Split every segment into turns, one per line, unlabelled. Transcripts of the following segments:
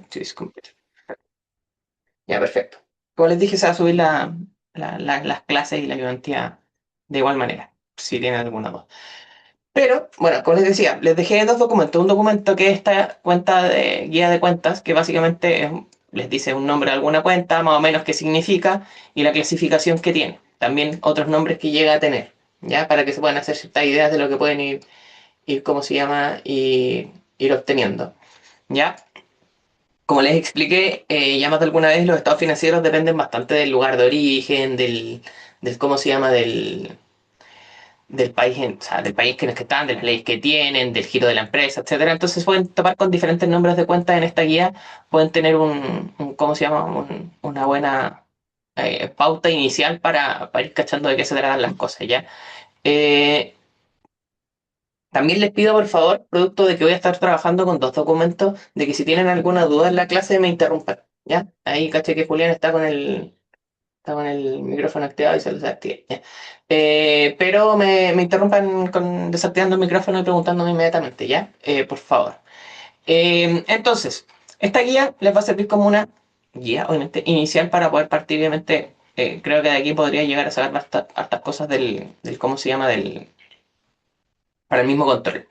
to this computer. Ya, perfecto. Como les dije, se va a subir las clases y la ayudantía de igual manera, si tienen alguna duda. Pero, bueno, como les decía, les dejé dos documentos. Un documento que es esta cuenta de guía de cuentas, que básicamente les dice un nombre de alguna cuenta, más o menos qué significa y la clasificación que tiene. También otros nombres que llega a tener, ¿ya? Para que se puedan hacer ciertas ideas de lo que pueden ir ¿cómo se llama? Y ir obteniendo, ¿ya? Como les expliqué, ya más de alguna vez, los estados financieros dependen bastante del lugar de origen, del ¿cómo se llama? Del país, o sea, del país en el que están, de las leyes que tienen, del giro de la empresa, etcétera. Entonces pueden topar con diferentes nombres de cuentas en esta guía, pueden tener ¿cómo se llama? Una buena pauta inicial para ir cachando de qué se tratan las cosas, ¿ya? Eh, También les pido, por favor, producto de que voy a estar trabajando con dos documentos, de que si tienen alguna duda en la clase me interrumpan, ¿ya? Ahí caché que Julián está con el micrófono activado y se lo desactive, ¿ya? Pero me interrumpan desactivando el micrófono y preguntándome inmediatamente, ¿ya? Por favor. Entonces, esta guía les va a servir como una guía, obviamente, inicial para poder partir, obviamente, creo que de aquí podría llegar a saber hartas cosas ¿cómo se llama? Para el mismo control.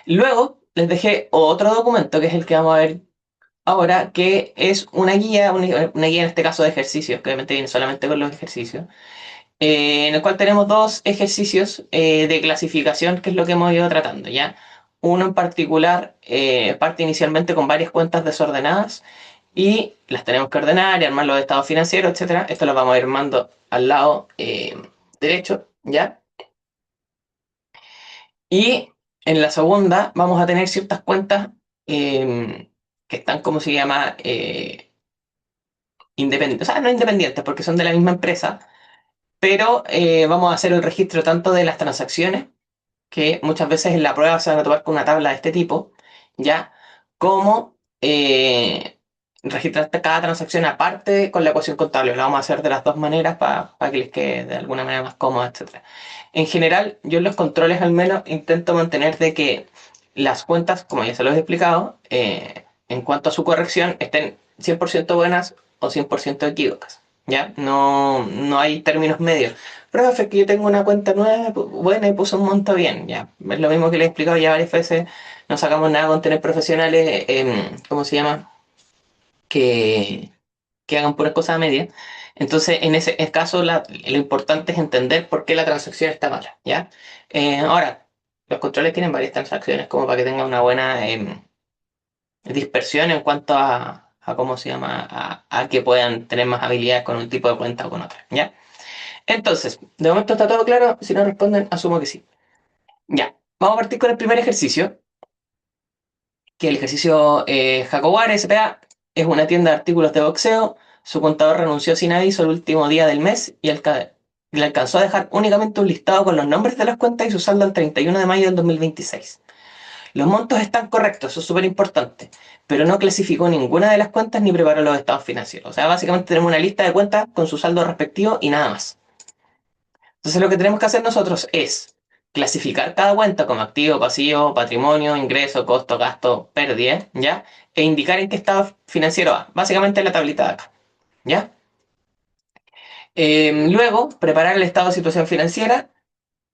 Luego les dejé otro documento que es el que vamos a ver ahora, que es una guía en este caso de ejercicios, que obviamente viene solamente con los ejercicios, en el cual tenemos dos ejercicios de clasificación, que es lo que hemos ido tratando, ¿ya? Uno en particular parte inicialmente con varias cuentas desordenadas y las tenemos que ordenar y armar los estados financieros, etcétera. Esto lo vamos a ir armando al lado derecho, ¿ya? Y en la segunda vamos a tener ciertas cuentas que están, ¿cómo se llama? Independientes. O sea, no independientes porque son de la misma empresa, pero vamos a hacer el registro tanto de las transacciones, que muchas veces en la prueba se van a tomar con una tabla de este tipo, ¿ya? Como registrar cada transacción aparte con la ecuación contable. Lo vamos a hacer de las dos maneras para que les quede de alguna manera más cómoda, etcétera. En general, yo en los controles al menos intento mantener de que las cuentas, como ya se los he explicado, en cuanto a su corrección, estén 100% buenas o 100% equívocas. ¿Ya? No hay términos medios. Profe, que yo tengo una cuenta nueva, buena y puse un monto bien, ya. Es lo mismo que le he explicado ya varias veces. No sacamos nada con tener profesionales, ¿cómo se llama? Que, que hagan puras cosas a medias. Entonces, en ese caso, lo importante es entender por qué la transacción está mala, ¿ya? Ahora, los controles tienen varias transacciones como para que tengan una buena dispersión en cuanto a ¿cómo se llama? A que puedan tener más habilidades con un tipo de cuenta o con otra, ¿ya? Entonces, de momento está todo claro. Si no responden, asumo que sí. Ya, vamos a partir con el primer ejercicio, que el ejercicio Jaguar SPA es una tienda de artículos de boxeo. Su contador renunció sin aviso el último día del mes y le alcanzó a dejar únicamente un listado con los nombres de las cuentas y su saldo el 31 de mayo del 2026. Los montos están correctos, eso es súper importante, pero no clasificó ninguna de las cuentas ni preparó los estados financieros. O sea, básicamente tenemos una lista de cuentas con su saldo respectivo y nada más. Entonces lo que tenemos que hacer nosotros es clasificar cada cuenta como activo, pasivo, patrimonio, ingreso, costo, gasto, pérdida, ¿ya? E indicar en qué estado financiero va. Básicamente la tablita de acá, ¿ya? Luego, preparar el estado de situación financiera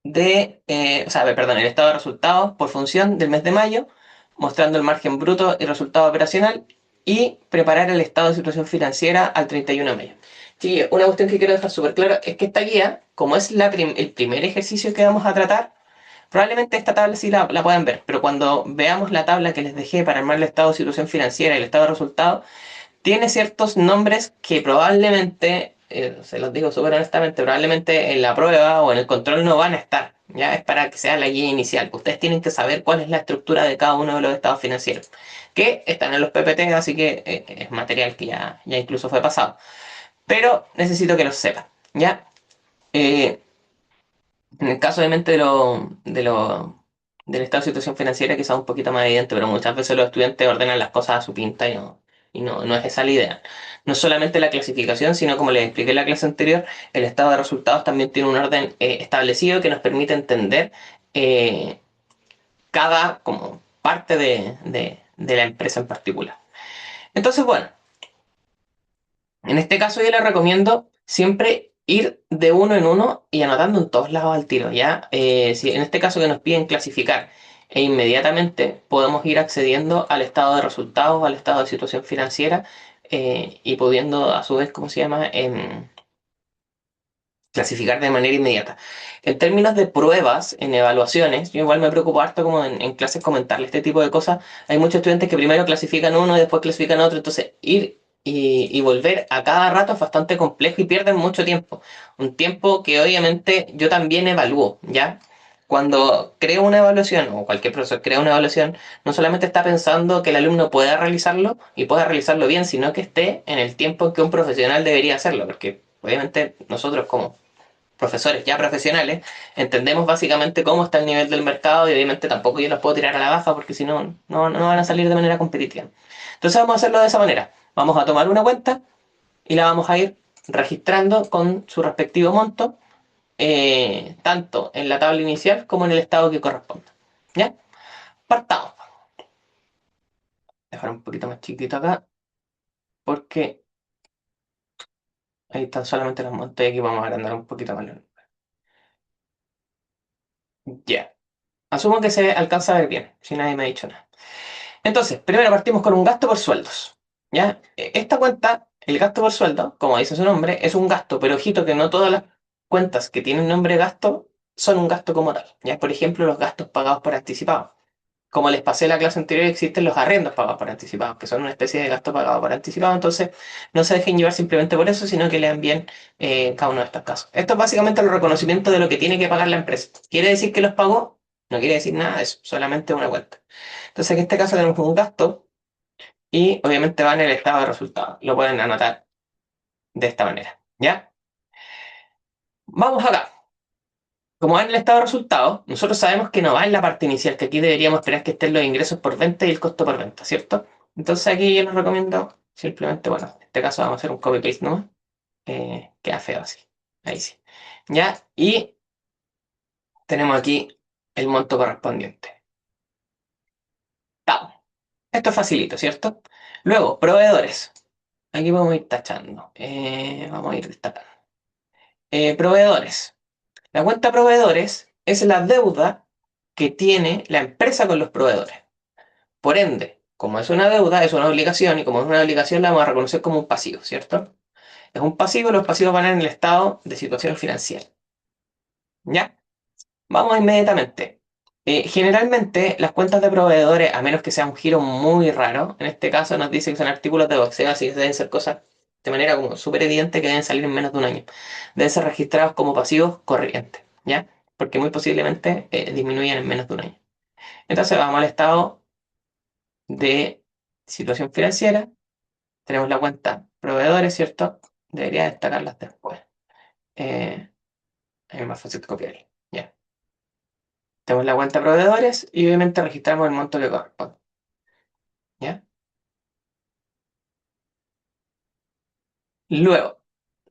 o sea, perdón, el estado de resultados por función del mes de mayo, mostrando el margen bruto y resultado operacional, y preparar el estado de situación financiera al 31 de mayo. Sí, una cuestión que quiero dejar súper claro es que esta guía, como es el primer ejercicio que vamos a tratar, probablemente esta tabla sí la puedan ver, pero cuando veamos la tabla que les dejé para armar el estado de situación financiera y el estado de resultados, tiene ciertos nombres que probablemente, se los digo súper honestamente, probablemente en la prueba o en el control no van a estar. Ya es para que sea la guía inicial. Ustedes tienen que saber cuál es la estructura de cada uno de los estados financieros, que están en los PPT, así que es material que ya incluso fue pasado. Pero necesito que lo sepan. ¿Ya? Eh, en el caso obviamente del estado de situación financiera quizás un poquito más evidente, pero muchas veces los estudiantes ordenan las cosas a su pinta y no es esa la idea. No es solamente la clasificación, sino como les expliqué en la clase anterior, el estado de resultados también tiene un orden establecido que nos permite entender eh, cada como parte de la empresa en particular. Entonces, bueno, en este caso yo les recomiendo siempre ir de uno en uno y anotando en todos lados al tiro, ¿ya? Si en este caso que nos piden clasificar e inmediatamente podemos ir accediendo al estado de resultados, al estado de situación financiera y pudiendo a su vez, ¿cómo se llama? Clasificar de manera inmediata. En términos de pruebas, en evaluaciones, yo igual me preocupo harto como en clases comentarle este tipo de cosas. Hay muchos estudiantes que primero clasifican uno y después clasifican otro, entonces ir y volver a cada rato es bastante complejo y pierden mucho tiempo. Un tiempo que obviamente yo también evalúo, ¿ya? Cuando creo una evaluación, o cualquier profesor crea una evaluación, no solamente está pensando que el alumno pueda realizarlo y pueda realizarlo bien, sino que esté en el tiempo que un profesional debería hacerlo, porque obviamente nosotros como profesores ya profesionales, entendemos básicamente cómo está el nivel del mercado y obviamente tampoco yo los puedo tirar a la baja porque si no, no van a salir de manera competitiva. Entonces vamos a hacerlo de esa manera. Vamos a tomar una cuenta y la vamos a ir registrando con su respectivo monto, tanto en la tabla inicial como en el estado que corresponda. ¿Ya? Partamos. Dejar un poquito más chiquito acá porque ahí están solamente los montos y aquí vamos a agrandar un poquito más. Ya. Asumo que se alcanza a ver bien, si nadie me ha dicho nada. Entonces, primero partimos con un gasto por sueldos. ¿Ya? Esta cuenta, el gasto por sueldo, como dice su nombre, es un gasto, pero ojito que no todas las cuentas que tienen nombre gasto son un gasto como tal. ¿Ya? Por ejemplo, los gastos pagados por anticipado. Como les pasé en la clase anterior, existen los arrendos pagados por anticipado, que son una especie de gasto pagado por anticipado. Entonces, no se dejen llevar simplemente por eso, sino que lean bien cada uno de estos casos. Esto es básicamente el reconocimiento de lo que tiene que pagar la empresa. ¿Quiere decir que los pagó? No quiere decir nada de eso, solamente una cuenta. Entonces, en este caso tenemos un gasto y obviamente va en el estado de resultados. Lo pueden anotar de esta manera. ¿Ya? Vamos acá. Como va en el estado de resultados, nosotros sabemos que no va en la parte inicial, que aquí deberíamos esperar que estén los ingresos por venta y el costo por venta, ¿cierto? Entonces aquí yo les recomiendo simplemente, bueno, en este caso vamos a hacer un copy-paste nomás. Queda feo así. Ahí sí. ¿Ya? Y tenemos aquí el monto correspondiente. ¡Pam! Esto es facilito, ¿cierto? Luego, proveedores. Aquí vamos a ir tachando. Vamos a ir destacando. Proveedores. La cuenta proveedores es la deuda que tiene la empresa con los proveedores. Por ende, como es una deuda, es una obligación y como es una obligación la vamos a reconocer como un pasivo, ¿cierto? Es un pasivo, los pasivos van en el estado de situación financiera. ¿Ya? Vamos inmediatamente. Generalmente las cuentas de proveedores, a menos que sea un giro muy raro, en este caso nos dice que son artículos de boxeo, así que deben ser cosas de manera como súper evidente que deben salir en menos de un año. Deben ser registrados como pasivos corrientes, ¿ya? Porque muy posiblemente disminuyan en menos de un año. Entonces vamos al estado de situación financiera, tenemos la cuenta proveedores, ¿cierto? Debería destacarlas después. Eh, es más fácil copiar. Ya. Tenemos la cuenta proveedores y obviamente registramos el monto que corresponde. ¿Ya? Luego,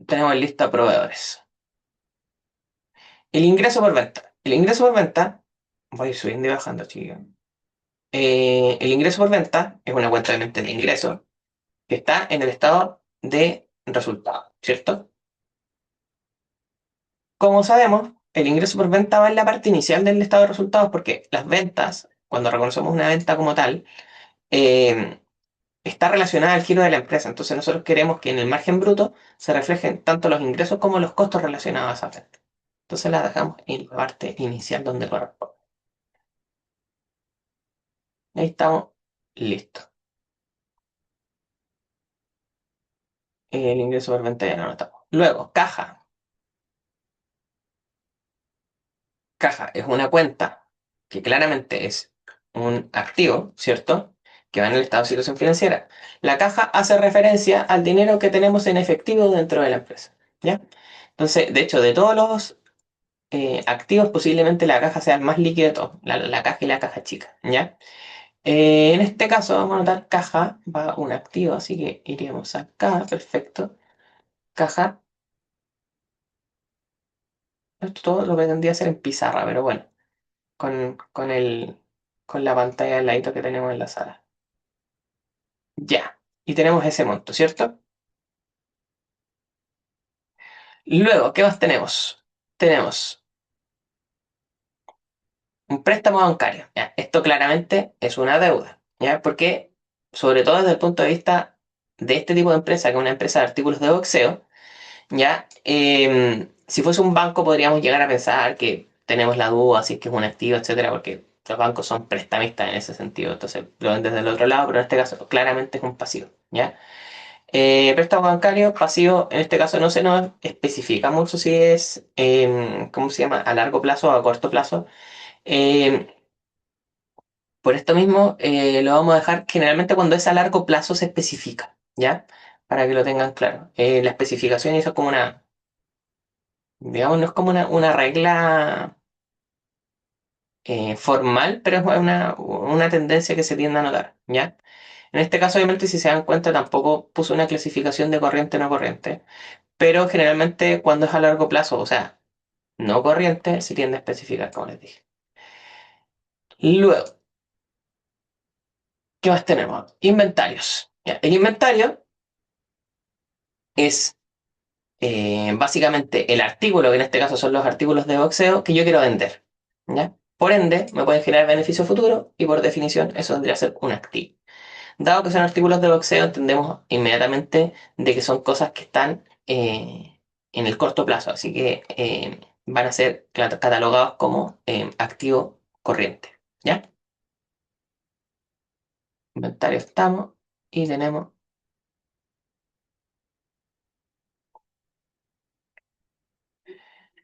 tenemos lista proveedores. El ingreso por venta. El ingreso por venta, voy a ir subiendo y bajando, chicos. El ingreso por venta es una cuenta de ingreso que está en el estado de resultado, ¿cierto? Como sabemos, el ingreso por venta va en la parte inicial del estado de resultados porque las ventas, cuando reconocemos una venta como tal, eh, está relacionada al giro de la empresa. Entonces nosotros queremos que en el margen bruto se reflejen tanto los ingresos como los costos relacionados a esa venta. Entonces la dejamos en la parte inicial donde corresponde. Ahí estamos, listo. El ingreso por venta ya lo anotamos. Luego, caja. Caja es una cuenta que claramente es un activo, ¿cierto? Que va en el estado de situación financiera. La caja hace referencia al dinero que tenemos en efectivo dentro de la empresa, ¿ya? Entonces, de hecho, de todos los activos, posiblemente la caja sea el más líquido de todos, la caja y la caja chica, ¿ya? En este caso, vamos a anotar caja, va un activo, así que iríamos acá, perfecto. Caja, esto todo lo pretendía hacer en pizarra, pero bueno, con la pantalla del ladito que tenemos en la sala. Ya. y tenemos ese monto, ¿cierto? Luego, ¿qué más tenemos? Tenemos un préstamo bancario. ¿Ya? Esto claramente es una deuda, ¿ya? Porque, sobre todo desde el punto de vista de este tipo de empresa, que es una empresa de artículos de boxeo, ¿ya? Si fuese un banco podríamos llegar a pensar que tenemos la duda si es que es un activo, etcétera, porque los bancos son prestamistas en ese sentido, entonces lo ven desde el otro lado, pero en este caso claramente es un pasivo, ¿ya? Préstamo bancario, pasivo, en este caso no se nos especifica mucho si es, ¿cómo se llama?, a largo plazo o a corto plazo. Eh, por esto mismo, lo vamos a dejar generalmente cuando es a largo plazo se especifica, ¿ya? Para que lo tengan claro. La especificación eso es como una, digamos, no es como una regla formal, pero es una tendencia que se tiende a notar, ¿ya? En este caso, obviamente, si se dan cuenta, tampoco puso una clasificación de corriente o no corriente, pero generalmente cuando es a largo plazo, o sea, no corriente, se tiende a especificar, como les dije. Luego, ¿qué más tenemos? Inventarios. ¿Ya? El inventario es básicamente el artículo, que en este caso son los artículos de boxeo, que yo quiero vender, ¿ya? Por ende, me pueden generar beneficio futuro y por definición eso vendría a ser un activo. Dado que son artículos de boxeo, entendemos inmediatamente de que son cosas que están en el corto plazo, así que van a ser catalogados como activo corriente, ¿ya? Inventario estamos y tenemos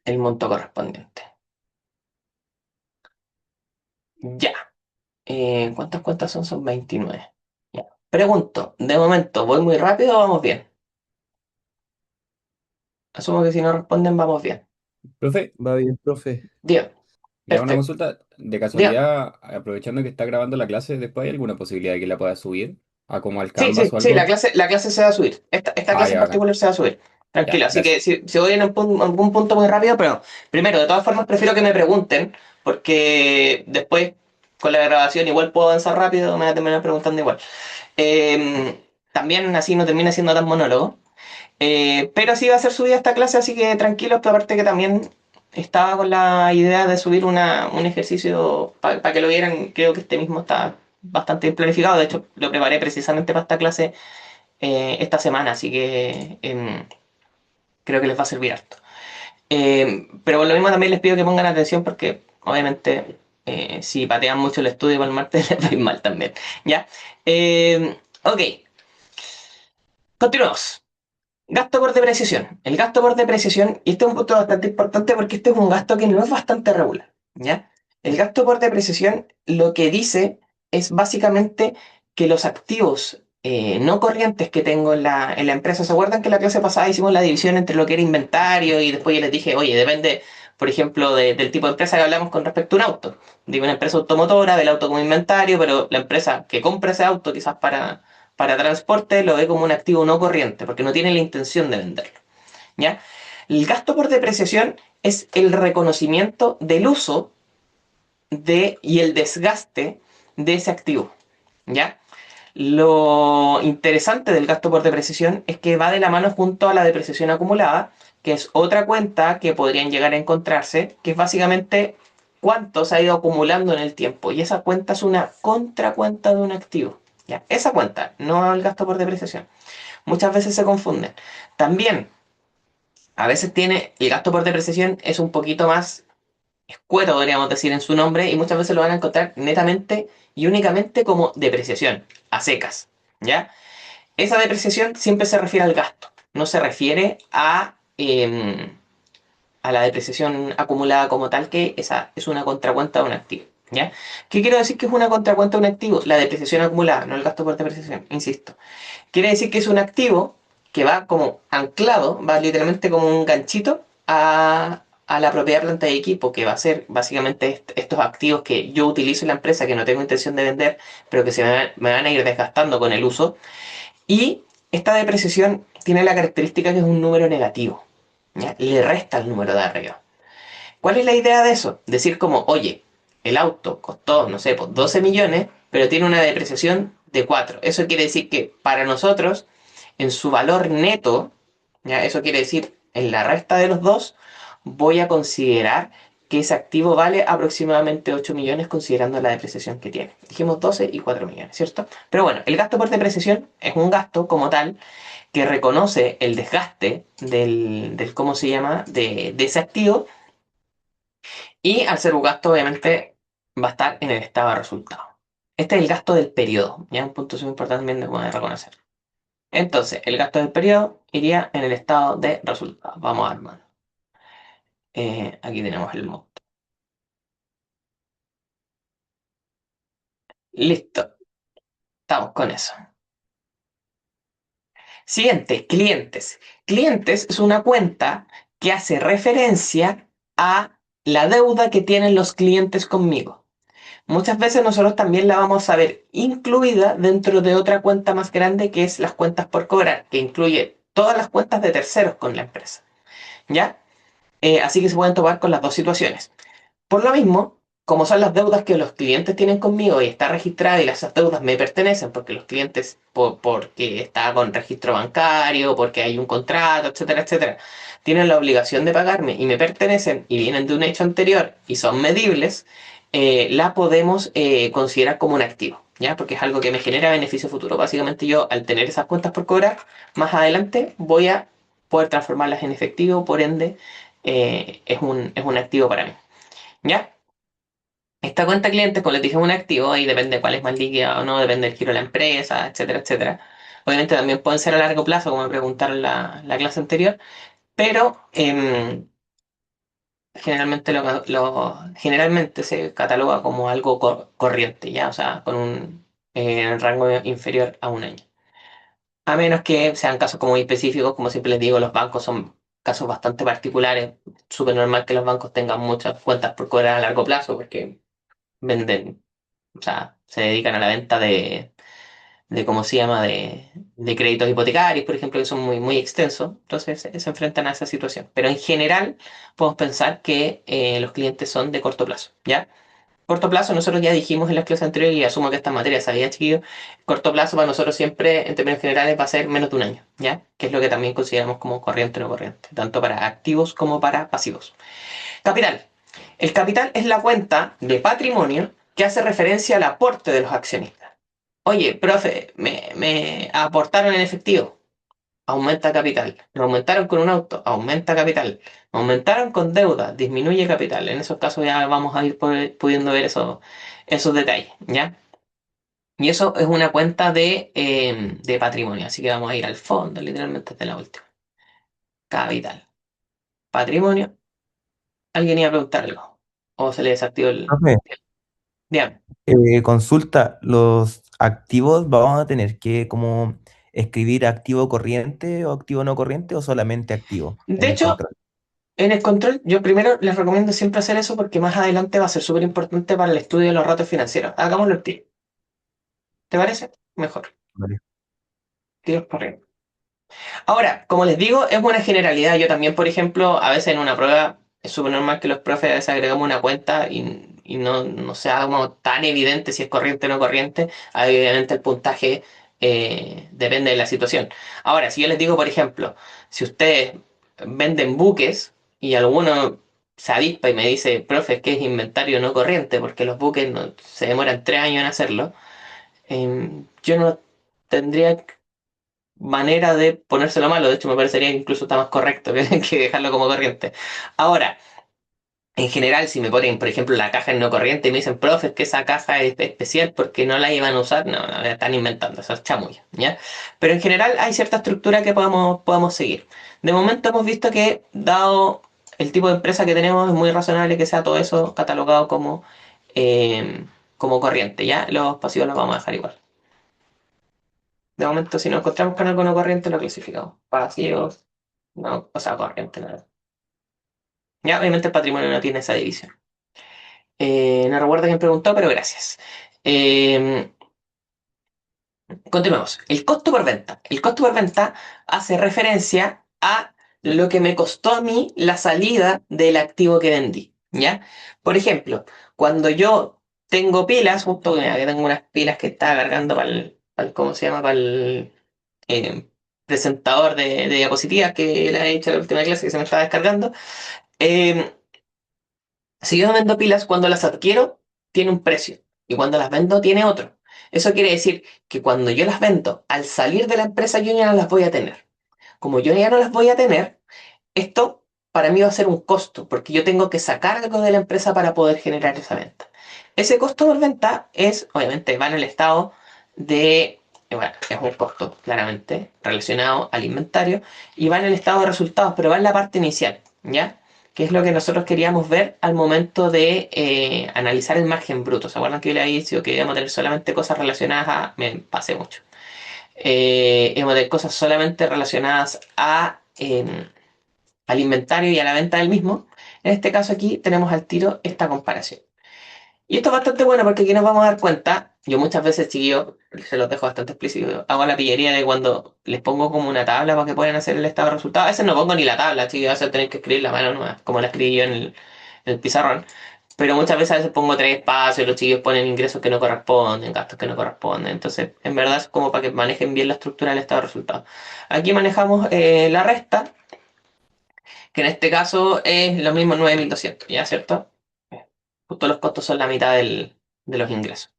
el monto correspondiente. Ya. ¿Cuántas cuentas son? Son 29. Ya. Pregunto, de momento, ¿voy muy rápido o vamos bien? Asumo que si no responden, vamos bien.
Profe, va bien, profe.
Bien,
Ya una
perfecto.
consulta, de
Bien.
casualidad, aprovechando que está grabando la clase, ¿después hay alguna posibilidad de que la pueda subir a como al
Sí,
Canvas
sí,
o
sí, la
algo?
clase, la clase se va a subir. Esta
Ah,
clase
ya,
en
bacán.
particular se va a subir. Tranquilo.
Ya,
Así que
gracias.
si voy en algún punto muy rápido, pero primero, de todas formas, prefiero que me pregunten, porque después con la grabación igual puedo avanzar rápido, me van a terminar preguntando igual. También así no termina siendo tan monólogo. Pero sí va a ser subida esta clase, así que tranquilos, pero aparte que también estaba con la idea de subir un ejercicio para que lo vieran, creo que este mismo está bastante bien planificado, de hecho lo preparé precisamente para esta clase esta semana, así que creo que les va a servir harto. Pero por lo mismo también les pido que pongan atención porque obviamente si patean mucho el estudio para el martes les va a ir mal también, ¿ya? Ok, continuamos. Gasto por depreciación. El gasto por depreciación, y este es un punto bastante importante porque este es un gasto que no es bastante regular, ¿ya? El gasto por depreciación lo que dice es básicamente que los activos no corrientes que tengo en la empresa, ¿se acuerdan que en la clase pasada hicimos la división entre lo que era inventario y después yo les dije, oye, depende, por ejemplo, del tipo de empresa que hablamos con respecto a un auto? Digo, una empresa automotora, ve el auto como inventario, pero la empresa que compra ese auto quizás para transporte lo ve como un activo no corriente, porque no tiene la intención de venderlo, ¿ya? El gasto por depreciación es el reconocimiento del uso y el desgaste de ese activo, ¿ya? Lo interesante del gasto por depreciación es que va de la mano junto a la depreciación acumulada, que es otra cuenta que podrían llegar a encontrarse, que es básicamente cuánto se ha ido acumulando en el tiempo. Y esa cuenta es una contracuenta de un activo. ¿Ya? Esa cuenta, no el gasto por depreciación. Muchas veces se confunden. También, a veces tiene, el gasto por depreciación es un poquito más escueto, podríamos decir, en su nombre, y muchas veces lo van a encontrar netamente y únicamente como depreciación, a secas. ¿Ya? Esa depreciación siempre se refiere al gasto, no se refiere a la depreciación acumulada como tal, que esa es una contracuenta de un activo. ¿Ya? ¿Qué quiero decir que es una contracuenta de un activo? La depreciación acumulada, no el gasto por depreciación, insisto. Quiere decir que es un activo que va como anclado, va literalmente como un ganchito a la propiedad planta de equipo, que va a ser básicamente estos activos que yo utilizo en la empresa, que no tengo intención de vender, pero que me van a ir desgastando con el uso. Y esta depreciación tiene la característica que es un número negativo, ¿ya? Le resta el número de arriba. ¿Cuál es la idea de eso? Decir como, oye, el auto costó, no sé, pues 12 millones, pero tiene una depreciación de 4. Eso quiere decir que para nosotros, en su valor neto, ¿ya? Eso quiere decir, en la resta de los dos, voy a considerar que ese activo vale aproximadamente 8 millones considerando la depreciación que tiene. Dijimos 12 y 4 millones, ¿cierto? Pero bueno, el gasto por depreciación es un gasto como tal que reconoce el desgaste del ¿cómo se llama?, de ese activo, y al ser un gasto obviamente va a estar en el estado de resultado. Este es el gasto del periodo, ya un punto muy importante también de reconocer. Entonces, el gasto del periodo iría en el estado de resultado. Vamos a armar. Aquí tenemos el monto. Listo, estamos con eso. Siguiente, clientes. Clientes es una cuenta que hace referencia a la deuda que tienen los clientes conmigo. Muchas veces nosotros también la vamos a ver incluida dentro de otra cuenta más grande que es las cuentas por cobrar, que incluye todas las cuentas de terceros con la empresa. ¿Ya? Así que se pueden tomar con las dos situaciones. Por lo mismo, como son las deudas que los clientes tienen conmigo y está registrada y esas deudas me pertenecen porque los clientes, porque está con registro bancario, porque hay un contrato, etcétera, etcétera, tienen la obligación de pagarme y me pertenecen y vienen de un hecho anterior y son medibles, la podemos considerar como un activo, ¿ya? Porque es algo que me genera beneficio futuro. Básicamente yo, al tener esas cuentas por cobrar, más adelante voy a poder transformarlas en efectivo, por ende, es un activo para mí. ¿Ya? Esta cuenta cliente, como les dije, es un activo, ahí depende cuál es más líquida o no, depende del giro de la empresa, etcétera, etcétera. Obviamente también pueden ser a largo plazo, como me preguntaron la clase anterior, pero generalmente se cataloga como algo corriente, ¿ya? O sea, con un rango inferior a un año. A menos que sean casos como muy específicos, como siempre les digo, los bancos son casos bastante particulares. Súper normal que los bancos tengan muchas cuentas por cobrar a largo plazo, porque venden, o sea, se dedican a la venta de ¿cómo se llama?, de créditos hipotecarios, por ejemplo, que son muy, muy extensos, entonces se enfrentan a esa situación. Pero en general, podemos pensar que los clientes son de corto plazo, ¿ya? Corto plazo, nosotros ya dijimos en las clases anteriores, y asumo que esta materia sabía, chiquillos, corto plazo para nosotros siempre, en términos generales, va a ser menos de un año, ¿ya? Que es lo que también consideramos como corriente o no corriente, tanto para activos como para pasivos. Capital. El capital es la cuenta de patrimonio que hace referencia al aporte de los accionistas. Oye, profe, me aportaron en efectivo, aumenta capital. Me aumentaron con un auto, aumenta capital. Me aumentaron con deuda, disminuye capital. En esos casos ya vamos a ir pudiendo ver esos detalles, ¿ya? Y eso es una cuenta de patrimonio, así que vamos a ir al fondo, literalmente de la última. Capital. Patrimonio. ¿Alguien iba a preguntar algo? ¿O se le desactivó el...
Profe,
Dígame.
consulta, los activos, ¿vamos a tener que como escribir activo corriente o activo no corriente o solamente activo
De
en el
hecho,
control?
en el control, yo primero les recomiendo siempre hacer eso porque más adelante va a ser súper importante para el estudio de los ratos financieros. Hagámoslo el tiro. ¿Te parece? Mejor.
Vale.
Tiros corriendo. Ahora, como les digo, es una generalidad. Yo también, por ejemplo, a veces en una prueba es súper normal que los profes a veces agregamos una cuenta y no sea como tan evidente si es corriente o no corriente. Ahí, obviamente el puntaje depende de la situación. Ahora, si yo les digo, por ejemplo, si ustedes venden buques y alguno se avispa y me dice, profe, es que es inventario no corriente porque los buques se demoran 3 años en hacerlo, yo no tendría manera de ponérselo malo. De hecho, me parecería que incluso está más correcto que dejarlo como corriente. Ahora, en general, si me ponen, por ejemplo, la caja en no corriente y me dicen, profe, es que esa caja es especial porque no la iban a usar, no, la están inventando, eso es chamuyo, ¿ya? Pero en general hay cierta estructura que podemos seguir. De momento hemos visto que, dado el tipo de empresa que tenemos, es muy razonable que sea todo eso catalogado como corriente, ¿ya? Los pasivos los vamos a dejar igual. De momento, si nos encontramos con algo no corriente, lo clasificamos. Pasivos, no, o sea, corriente, nada. Ya, obviamente el patrimonio no tiene esa división. No recuerdo quién preguntó, pero gracias. Eh, Continuemos. El costo por venta. El costo por venta hace referencia a lo que me costó a mí la salida del activo que vendí. ¿Ya? Por ejemplo, cuando yo tengo pilas, justo que tengo unas pilas que estaba cargando ¿cómo se llama? Para el eh, presentador de diapositivas que le he hecho la última clase que se me estaba descargando. Eh, si yo vendo pilas, cuando las adquiero, tiene un precio. Y cuando las vendo, tiene otro. Eso quiere decir que cuando yo las vendo, al salir de la empresa, yo ya no las voy a tener. Como yo ya no las voy a tener, esto para mí va a ser un costo, porque yo tengo que sacar algo de la empresa para poder generar esa venta. Ese costo por venta es, obviamente, va en el estado de, bueno, es un costo claramente relacionado al inventario y va en el estado de resultados, pero va en la parte inicial, ¿ya? Que es lo que nosotros queríamos ver al momento de analizar el margen bruto. ¿Se acuerdan que yo le había dicho que íbamos a tener solamente cosas relacionadas a... Me pasé mucho. Íbamos a tener cosas solamente relacionadas a... al inventario y a la venta del mismo. En este caso aquí tenemos al tiro esta comparación. Y esto es bastante bueno porque aquí nos vamos a dar cuenta, yo muchas veces, chiquillos, se los dejo bastante explícito, hago la pillería de cuando les pongo como una tabla para que puedan hacer el estado de resultados. A veces no pongo ni la tabla, chiquillos, a veces tener que escribir la mano nueva, como la escribí yo en el pizarrón. Pero muchas veces a veces pongo tres espacios, los chiquillos ponen ingresos que no corresponden, gastos que no corresponden. Entonces, en verdad es como para que manejen bien la estructura del estado de resultados. Aquí manejamos la resta, que en este caso es lo mismo 9.200, ¿ya? ¿Cierto? Justo los costos son la mitad de los ingresos.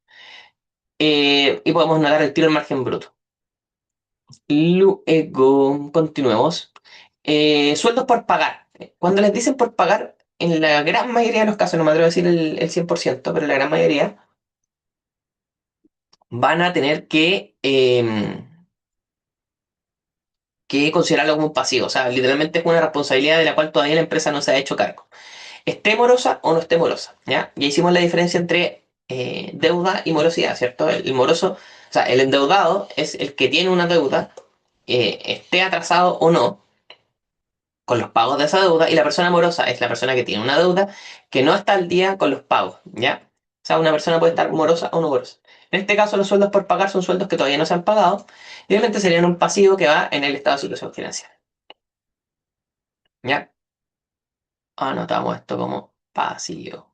Y podemos notar el tiro del margen bruto. Luego, continuemos. Sueldos por pagar. Cuando les dicen por pagar, en la gran mayoría de los casos, no me atrevo a decir el 100%, pero en la gran mayoría, van a tener que considerarlo como un pasivo. O sea, literalmente es una responsabilidad de la cual todavía la empresa no se ha hecho cargo. Esté morosa o no esté morosa, ¿ya? Ya hicimos la diferencia entre deuda y morosidad, ¿cierto? El moroso, o sea, el endeudado es el que tiene una deuda, esté atrasado o no, con los pagos de esa deuda, y la persona morosa es la persona que tiene una deuda que no está al día con los pagos, ¿ya? O sea, una persona puede estar morosa o no morosa. En este caso, los sueldos por pagar son sueldos que todavía no se han pagado, y obviamente serían un pasivo que va en el estado de situación financiera, ¿ya? Anotamos esto como pasivo.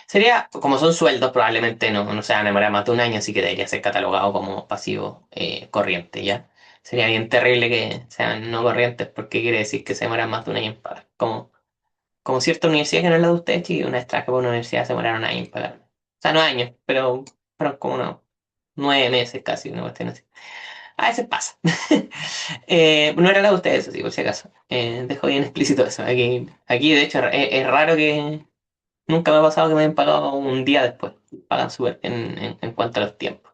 Sería, como son sueldos, probablemente no se van a demorar más de un año, así que debería ser catalogado como pasivo corriente, ¿ya? Sería bien terrible que sean no corrientes, porque quiere decir que se demoran más de un año en pagar. Como cierta universidad que no es la de ustedes, y una vez trabajé por una universidad se demoraron años en pagar. O sea, no años, pero como unos 9 meses casi, una cuestión así. A veces pasa. No era la de ustedes, así por si acaso. Dejo bien explícito eso. Aquí de hecho, es raro que nunca me ha pasado que me hayan pagado un día después. Pagan súper en cuanto a los tiempos.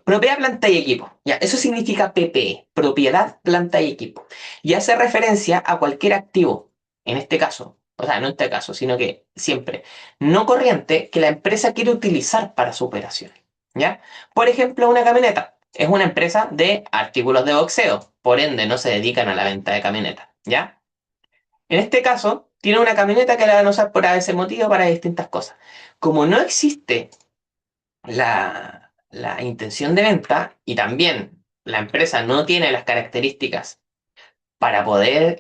Propiedad, planta y equipo. Ya, eso significa PPE, propiedad, planta y equipo. Y hace referencia a cualquier activo, en este caso, o sea, no en este caso, sino que siempre, no corriente que la empresa quiere utilizar para su operación. ¿Ya? Por ejemplo, una camioneta. Es una empresa de artículos de boxeo, por ende no se dedican a la venta de camionetas. ¿Ya? En este caso, tiene una camioneta que la van a usar por ese motivo para distintas cosas. Como no existe la intención de venta y también la empresa no tiene las características para poder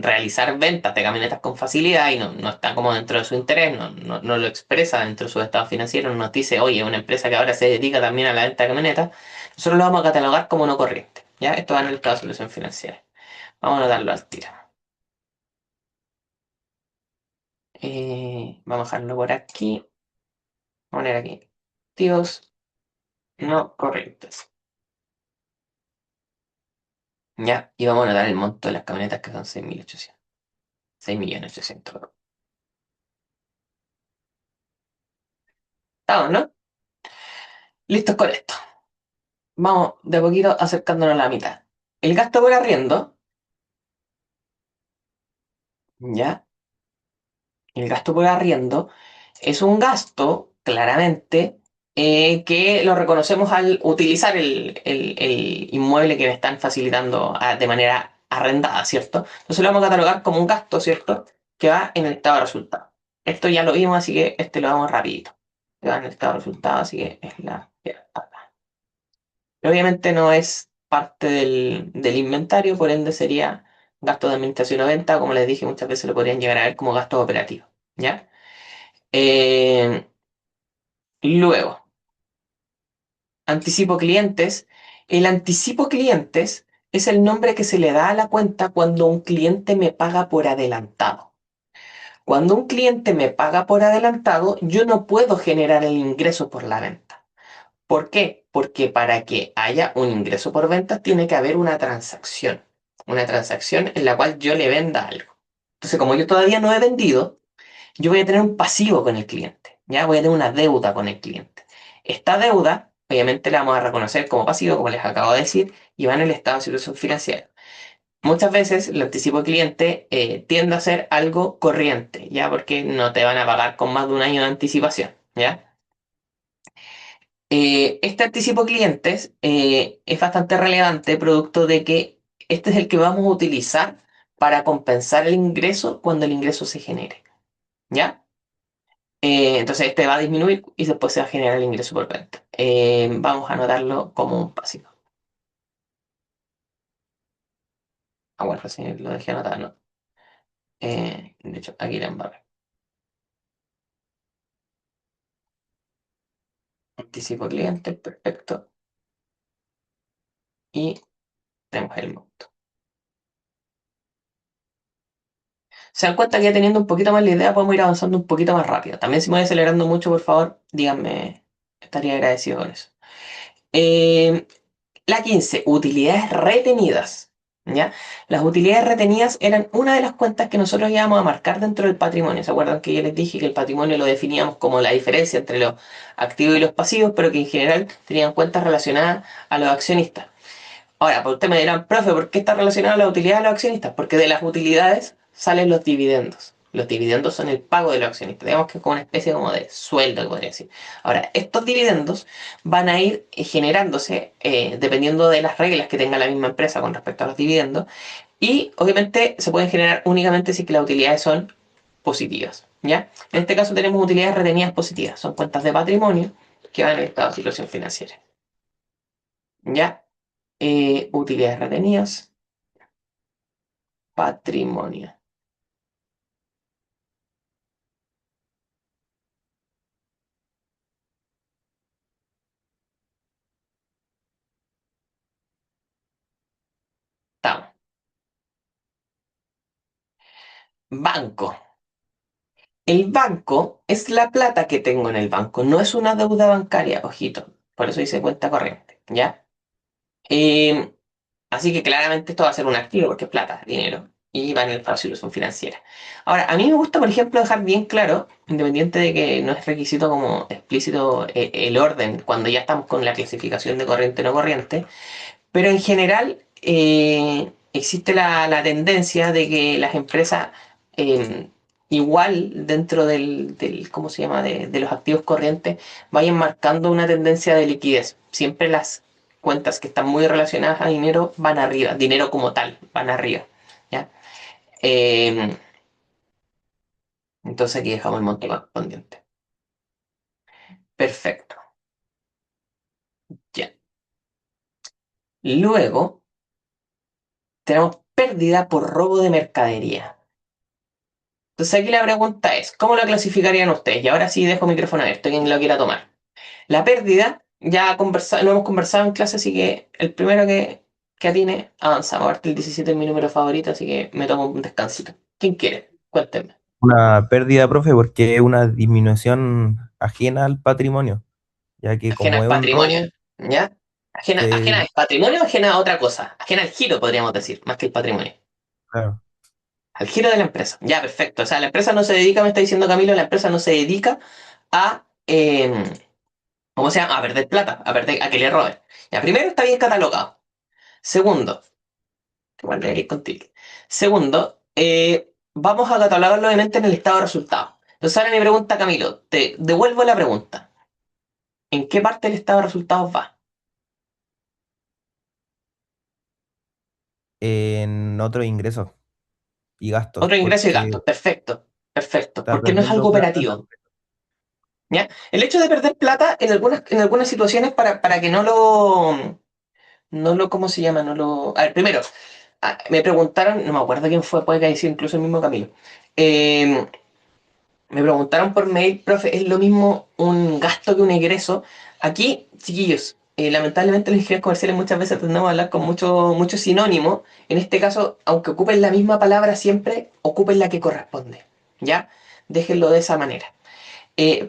realizar ventas de camionetas con facilidad y no está como dentro de su interés, no lo expresa dentro de su estado financiero, no nos dice, oye, una empresa que ahora se dedica también a la venta de camionetas, nosotros lo vamos a catalogar como no corriente. ¿Ya? Esto va en el estado de solución financiera. Vamos a darlo al tiro. Vamos a dejarlo por aquí. Vamos a poner aquí. Activos no corrientes. Ya, y vamos a dar el monto de las camionetas que son 6.800. 6.800.000. Estamos, ¿no? Listos con esto. Vamos de a poquito acercándonos a la mitad. El gasto por arriendo, ¿ya? El gasto por arriendo es un gasto, claramente, que lo reconocemos al utilizar el inmueble que me están facilitando de manera arrendada, ¿cierto? Entonces lo vamos a catalogar como un gasto, ¿cierto? Que va en el estado de resultado. Esto ya lo vimos, así que este lo vamos rapidito. Que va en el estado de resultado, así que es la... Obviamente no es parte del inventario, por ende sería gasto de administración o venta, como les dije, muchas veces lo podrían llegar a ver como gastos operativos, ¿ya? Eh, luego, anticipo clientes. El anticipo clientes es el nombre que se le da a la cuenta cuando un cliente me paga por adelantado. Cuando un cliente me paga por adelantado, yo no puedo generar el ingreso por la venta. ¿Por qué? Porque para que haya un ingreso por venta tiene que haber una transacción en la cual yo le venda algo. Entonces, como yo todavía no he vendido, yo voy a tener un pasivo con el cliente, ¿ya? Voy a tener una deuda con el cliente. Esta deuda, obviamente, la vamos a reconocer como pasivo, como les acabo de decir, y va en el estado de situación financiera. Muchas veces el anticipo de cliente tiende a ser algo corriente, ¿ya? Porque no te van a pagar con más de un año de anticipación, ¿ya? Este anticipo clientes es bastante relevante, producto de que este es el que vamos a utilizar para compensar el ingreso cuando el ingreso se genere, ¿ya? Entonces este va a disminuir y después se va a generar el ingreso por venta. Vamos a anotarlo como un pasivo. Ah, bueno, si lo dejé anotado, ¿no? De hecho, aquí la embarré. Anticipo cliente, perfecto. Y tenemos el monto. Se dan cuenta que ya teniendo un poquito más la idea podemos ir avanzando un poquito más rápido. También si me voy acelerando mucho, por favor, díganme, estaría agradecido por eso. Eh, La 15, utilidades retenidas. ¿Ya? Las utilidades retenidas eran una de las cuentas que nosotros íbamos a marcar dentro del patrimonio. ¿Se acuerdan que yo les dije que el patrimonio lo definíamos como la diferencia entre los activos y los pasivos, pero que en general tenían cuentas relacionadas a los accionistas? Ahora, pues usted me dirán, profe, ¿por qué está relacionada la utilidad de los accionistas? Porque de las utilidades salen los dividendos. Los dividendos son el pago de los accionistas. Digamos que es como una especie como de sueldo, podría decir. Ahora, estos dividendos van a ir generándose dependiendo de las reglas que tenga la misma empresa con respecto a los dividendos. Y obviamente se pueden generar únicamente si que las utilidades son positivas. ¿Ya? En este caso tenemos utilidades retenidas positivas. Son cuentas de patrimonio que van en el estado de situación financiera. ¿Ya? Utilidades retenidas. Patrimonio. Estamos. Banco. El banco es la plata que tengo en el banco, no es una deuda bancaria, ojito. Por eso dice cuenta corriente, ¿ya? Eh, Así que claramente esto va a ser un activo porque es plata, dinero, y va en el estado de situación financiera. Ahora, a mí me gusta, por ejemplo, dejar bien claro, independiente de que no es requisito como explícito el orden cuando ya estamos con la clasificación de corriente o no corriente. Pero en general existe la tendencia de que las empresas, eh, igual dentro ¿cómo se llama?, de los activos corrientes, vayan marcando una tendencia de liquidez. Siempre las cuentas que están muy relacionadas a dinero van arriba, dinero como tal, van arriba. ¿Ya? Eh, entonces aquí dejamos el monto correspondiente. Perfecto. Ya. Luego tenemos pérdida por robo de mercadería. Entonces aquí la pregunta es, ¿cómo lo clasificarían ustedes? Y ahora sí dejo el micrófono abierto, quien lo quiera tomar. La pérdida, ya lo hemos conversado en clase, así que el primero que atine, avanzamos. Aparte el 17 es mi número favorito, así que me tomo un descansito. ¿Quién quiere? Cuéntenme.
Una pérdida, profe, porque es una disminución ajena al patrimonio, ya que
Ajena
como
al
es un robo,
patrimonio, ¿ya? Ajena
se...
al patrimonio o ajena a otra cosa. Ajena al giro, podríamos decir, más que el patrimonio.
Claro.
Al giro de la empresa. Ya, perfecto. O sea, la empresa no se dedica, me está diciendo Camilo, la empresa no se dedica a... ¿cómo se llama? A perder plata, a que le roben. Ya, primero está bien catalogado. Segundo, igual de ir contigo. Segundo, vamos a catalogarlo obviamente en el estado de resultados. Entonces ahora me pregunta Camilo, te devuelvo la pregunta. ¿En qué parte del estado de resultados va?
En otros ingresos y gastos,
Otro ingreso y
porque
gastos. Perfecto, perfecto.
está
Porque no es algo
perdiendo plata.
operativo. ¿Ya? El hecho de perder plata en algunas situaciones para que no lo, ¿cómo se llama? No lo... A ver, primero, me preguntaron, no me acuerdo quién fue, puede que haya sido incluso el mismo Camilo. Eh, Me preguntaron por mail, profe, ¿es lo mismo un gasto que un ingreso? Aquí, chiquillos, lamentablemente los ingenieros comerciales muchas veces tendemos a hablar con mucho sinónimo. En este caso, aunque ocupen la misma palabra siempre, ocupen la que corresponde. ¿Ya? Déjenlo de esa manera.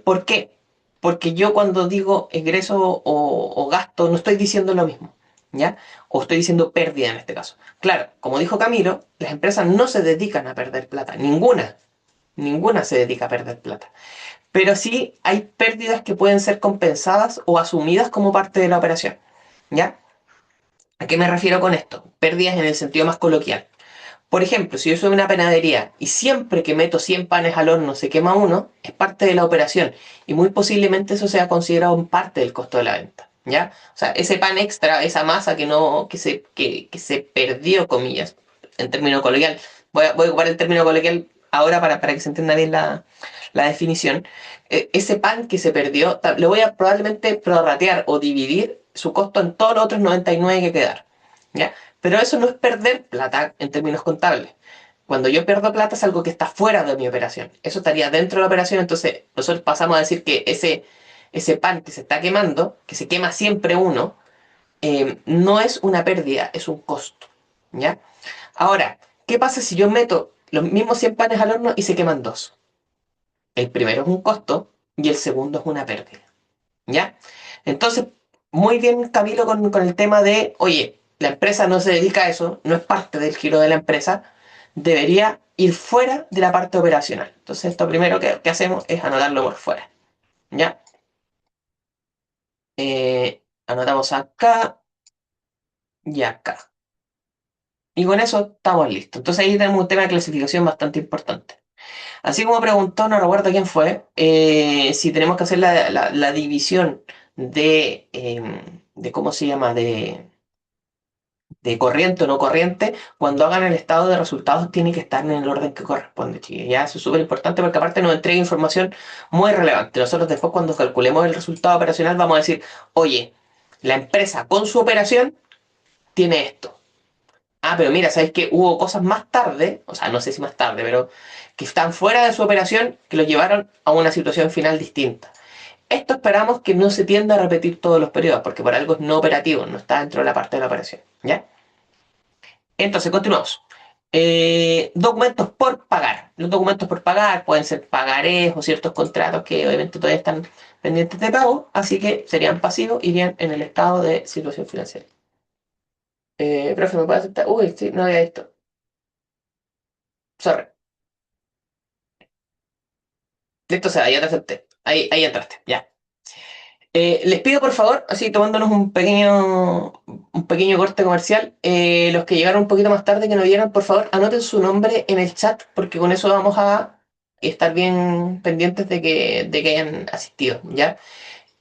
¿Por qué? Porque yo cuando digo ingreso o gasto no estoy diciendo lo mismo, ¿ya? O estoy diciendo pérdida en este caso. Claro, como dijo Camilo, las empresas no se dedican a perder plata, ninguna se dedica a perder plata. Pero sí hay pérdidas que pueden ser compensadas o asumidas como parte de la operación, ¿ya? ¿A qué me refiero con esto? Pérdidas en el sentido más coloquial. Por ejemplo, si yo soy una panadería y siempre que meto 100 panes al horno se quema uno, es parte de la operación y muy posiblemente eso sea considerado parte del costo de la venta, ¿ya? O sea, ese pan extra, esa masa que no, que se perdió, comillas, en término coloquial. Voy a ocupar el término coloquial ahora para que se entienda bien la definición. Ese pan que se perdió, lo voy a probablemente prorratear o dividir su costo en todos los otros 99 que quedaron, ¿ya? Pero eso no es perder plata en términos contables. Cuando yo pierdo plata es algo que está fuera de mi operación. Eso estaría dentro de la operación, entonces nosotros pasamos a decir que ese pan que se está quemando, que se quema siempre uno, no es una pérdida, es un costo. ¿Ya? Ahora, ¿qué pasa si yo meto los mismos 100 panes al horno y se queman dos? El primero es un costo y el segundo es una pérdida. ¿Ya? Entonces, muy bien Camilo con el tema de, oye, la empresa no se dedica a eso, no es parte del giro de la empresa, debería ir fuera de la parte operacional. Entonces, esto primero que hacemos es anotarlo por fuera. ¿Ya? Anotamos acá y acá. Y con eso estamos listos. Entonces ahí tenemos un tema de clasificación bastante importante. Así como preguntó, no recuerdo quién fue, si tenemos que hacer la división de, ¿cómo se llama? De corriente o no corriente, cuando hagan el estado de resultados tiene que estar en el orden que corresponde, chicos. Ya eso es súper importante porque aparte nos entrega información muy relevante. Nosotros después cuando calculemos el resultado operacional vamos a decir, oye, la empresa con su operación tiene esto. Ah, pero mira, ¿sabes qué? Hubo cosas más tarde, o sea, no sé si más tarde, pero que están fuera de su operación que lo llevaron a una situación final distinta. Esto esperamos que no se tienda a repetir todos los periodos, porque por algo es no operativo, no está dentro de la parte de la operación. ¿Ya? Entonces, continuamos. Documentos por pagar. Los documentos por pagar pueden ser pagarés o ciertos contratos que obviamente todavía están pendientes de pago, así que serían pasivos, irían en el estado de situación financiera. Profe, ¿me puede aceptar? Uy, sí, no había esto. Sorry. Listo, o sea, ya te acepté. Ahí entraste, ya. Les pido por favor, así tomándonos un pequeño corte comercial, los que llegaron un poquito más tarde que no vieron, por favor, anoten su nombre en el chat, porque con eso vamos a estar bien pendientes de que hayan asistido, ¿ya?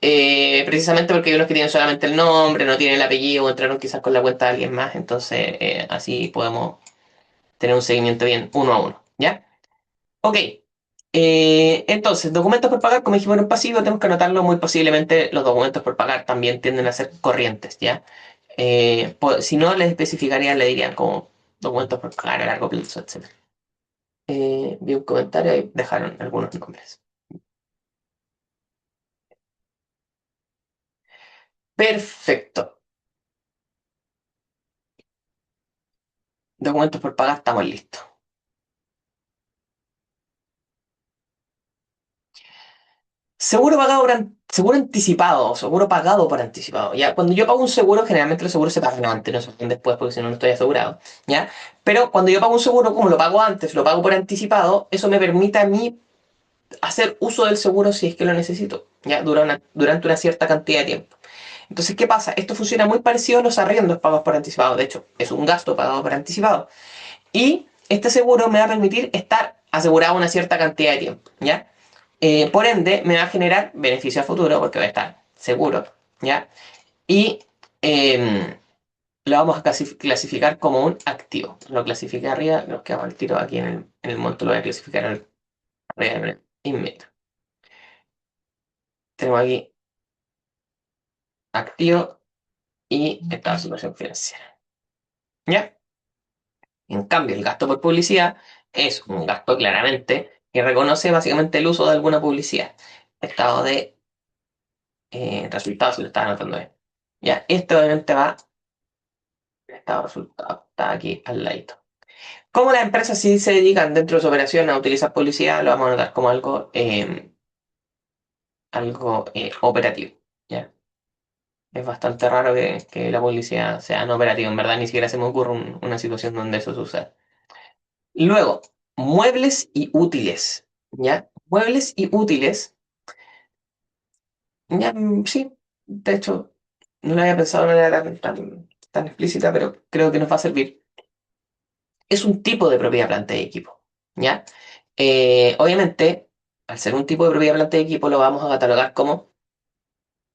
Precisamente porque hay unos que tienen solamente el nombre, no tienen el apellido, o entraron quizás con la cuenta de alguien más, entonces así podemos tener un seguimiento bien uno a uno, ¿ya? Ok. Entonces, documentos por pagar, como dijimos en pasivo, tenemos que anotarlo muy posiblemente. Los documentos por pagar también tienden a ser corrientes, ¿ya? Si no, les especificaría, le dirían como documentos por pagar a largo plazo, etc. Vi un comentario y dejaron algunos nombres. Perfecto. Documentos por pagar, estamos listos. Seguro anticipado, o seguro pagado por anticipado. ¿Ya? Cuando yo pago un seguro, generalmente los seguros se pagan antes, no se pagan después porque si no, no estoy asegurado. ¿Ya? Pero cuando yo pago un seguro, como lo pago antes, lo pago por anticipado, eso me permite a mí hacer uso del seguro si es que lo necesito, ¿ya? Durante una cierta cantidad de tiempo. Entonces, ¿qué pasa? Esto funciona muy parecido a los arriendos pagados por anticipado. De hecho, es un gasto pagado por anticipado. Y este seguro me va a permitir estar asegurado una cierta cantidad de tiempo, ¿ya? Por ende, me va a generar beneficio a futuro porque voy a estar seguro, ¿ya? Y lo vamos a clasificar como un activo. Lo clasifiqué arriba, lo que hago el tiro aquí en el monto, lo voy a clasificar arriba en el inmediato. Tenemos aquí activo y estado de situación financiera, ¿ya? En cambio, el gasto por publicidad es un gasto claramente que reconoce básicamente el uso de alguna publicidad. Estado de resultados, si lo estás anotando bien. Ya, esto obviamente va, estado de resultado, está aquí al ladito. Como las empresas sí se dedican dentro de su operación a utilizar publicidad, lo vamos a notar como algo operativo. ¿Ya? Es bastante raro que la publicidad sea no operativa. En verdad, ni siquiera se me ocurre una situación donde eso suceda. Luego, muebles y útiles. ¿Ya? Muebles y útiles. Ya, sí, de hecho, no lo había pensado de manera tan explícita, pero creo que nos va a servir. Es un tipo de propiedad, planta y equipo. ¿Ya? Obviamente, al ser un tipo de propiedad, planta y equipo, lo vamos a catalogar como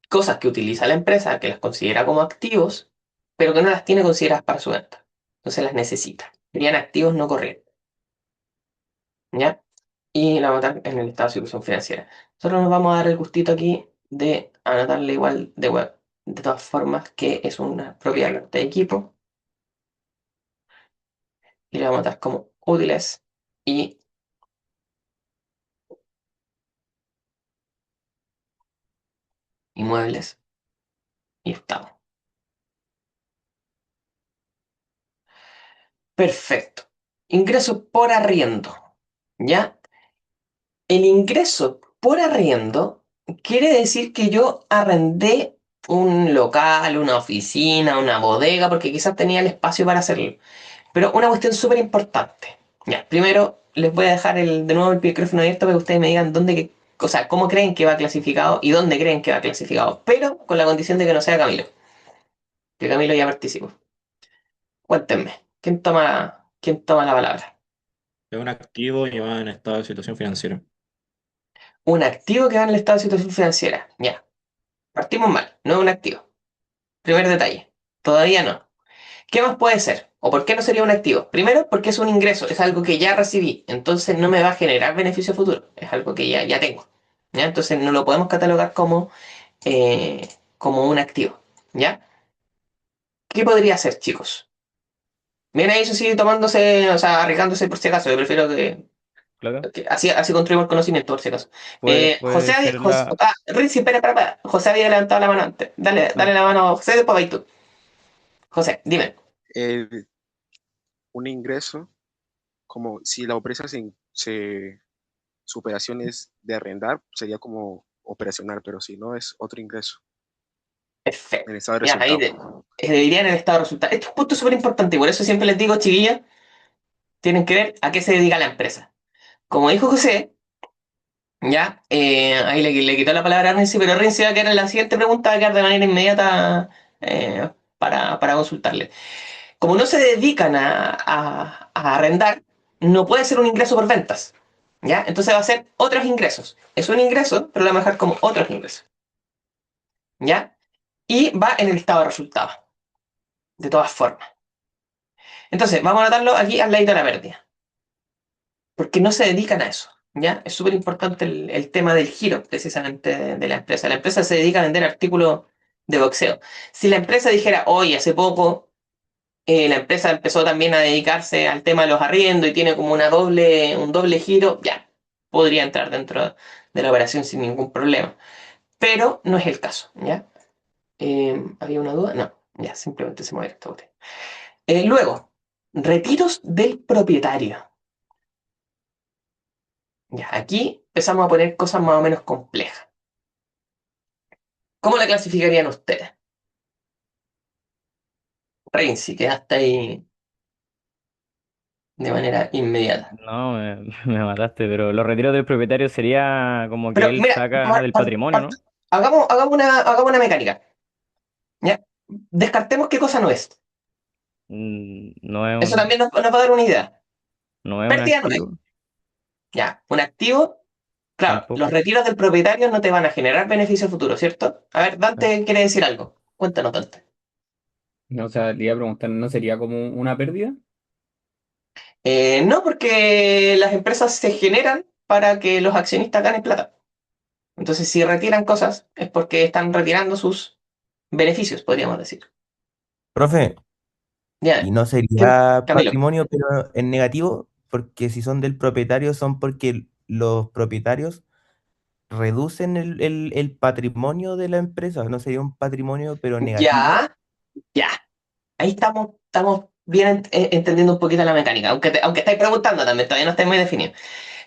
cosas que utiliza la empresa, que las considera como activos, pero que no las tiene consideradas para su venta. Entonces las necesita. Serían activos no corrientes. ¿Ya? Y la anotar en el estado de situación financiera. Nosotros nos vamos a dar el gustito aquí de anotarle igual de web. De todas formas, que es una propiedad de equipo. Y le vamos a dar como útiles y inmuebles y estado. Perfecto. Ingreso por arriendo. ¿Ya? El ingreso por arriendo quiere decir que yo arrendé un local, una oficina, una bodega, porque quizás tenía el espacio para hacerlo. Pero una cuestión súper importante. Ya, primero les voy a dejar de nuevo el micrófono abierto para que ustedes me digan o sea, cómo creen que va clasificado y dónde creen que va clasificado. Pero con la condición de que no sea Camilo, que Camilo ya participó. Cuéntenme, ¿quién toma la palabra?
Es un activo y va en estado de situación financiera.
Un activo que va en el estado de situación financiera. Ya, partimos mal, no es un activo. Primer detalle. Todavía no. ¿Qué más puede ser? ¿O por qué no sería un activo? Primero, porque es un ingreso, es algo que ya recibí, entonces no me va a generar beneficio futuro, es algo que ya tengo. ¿Ya? Entonces no lo podemos catalogar como un activo. ¿Ya? ¿Qué podría ser, chicos? Bien ahí, eso sí, tomándose, o sea, arriesgándose por si acaso, yo prefiero
Claro.
que así construimos el conocimiento por si acaso.
Puede ser
Rinzi, espera. José había levantado la mano antes. Dale,
ah,
dale la mano a José, después vas tú. José, dime.
Eh, un ingreso, como si la empresa su operación es de arrendar, sería como operacional, pero si no es otro ingreso en
Perfecto.
el estado de
Ya, ahí
resultado.
deberían en el estado de resultados. Este es un punto súper importante y por eso siempre les digo, chiquillas, tienen que ver a qué se dedica la empresa. Como dijo José, ya, ahí le quitó la palabra a Renzi, pero Renzi va a quedar en la siguiente pregunta, va a quedar de manera inmediata para consultarle. Como no se dedican a arrendar, no puede ser un ingreso por ventas. ¿Ya? Entonces va a ser otros ingresos. Es un ingreso, pero lo vamos a dejar como otros ingresos. ¿Ya? Y va en el estado de resultados, de todas formas. Entonces, vamos a anotarlo aquí al ladito de la pérdida, porque no se dedican a eso. ¿Ya? Es súper importante el tema del giro, precisamente, de la empresa. La empresa se dedica a vender artículos de boxeo. Si la empresa dijera, hoy hace poco, la empresa empezó también a dedicarse al tema de los arriendos y tiene como un doble giro, ya, podría entrar dentro de la operación sin ningún problema. Pero no es el caso, ¿ya? ¿Había una duda? No, ya, simplemente se mueve esta botella. Luego, retiros del propietario. Ya, aquí empezamos a poner cosas más o menos complejas. ¿Cómo la clasificarían ustedes? Renzi, quedaste ahí de manera inmediata.
no, me mataste, pero los retiros del propietario sería como que
Pero
él
mira,
saca del patrimonio, ¿no?
hagamos una mecánica. ¿Ya? Descartemos qué cosa no es.
No es
Eso
un,
también nos va a dar una idea.
no es un
Pérdida no es.
activo,
Ya, un activo, claro, los
tampoco.
retiros del propietario no te van a generar beneficio futuro, ¿cierto? A ver,
Ah,
Dante quiere decir algo. Cuéntanos, Dante.
no, o sea, le iba a preguntar, ¿no sería como una pérdida?
No, porque las empresas se generan para que los accionistas ganen plata. Entonces, si retiran cosas, es porque están retirando sus beneficios, podríamos decir.
Profe, y
Ya,
no sería
Camilo.
patrimonio, pero en negativo, porque si son del propietario, son porque los propietarios reducen el patrimonio de la empresa. No sería un patrimonio, pero negativo.
Ya, ya. Ahí estamos bien entendiendo un poquito la mecánica, aunque estáis preguntando también, todavía no está muy definido.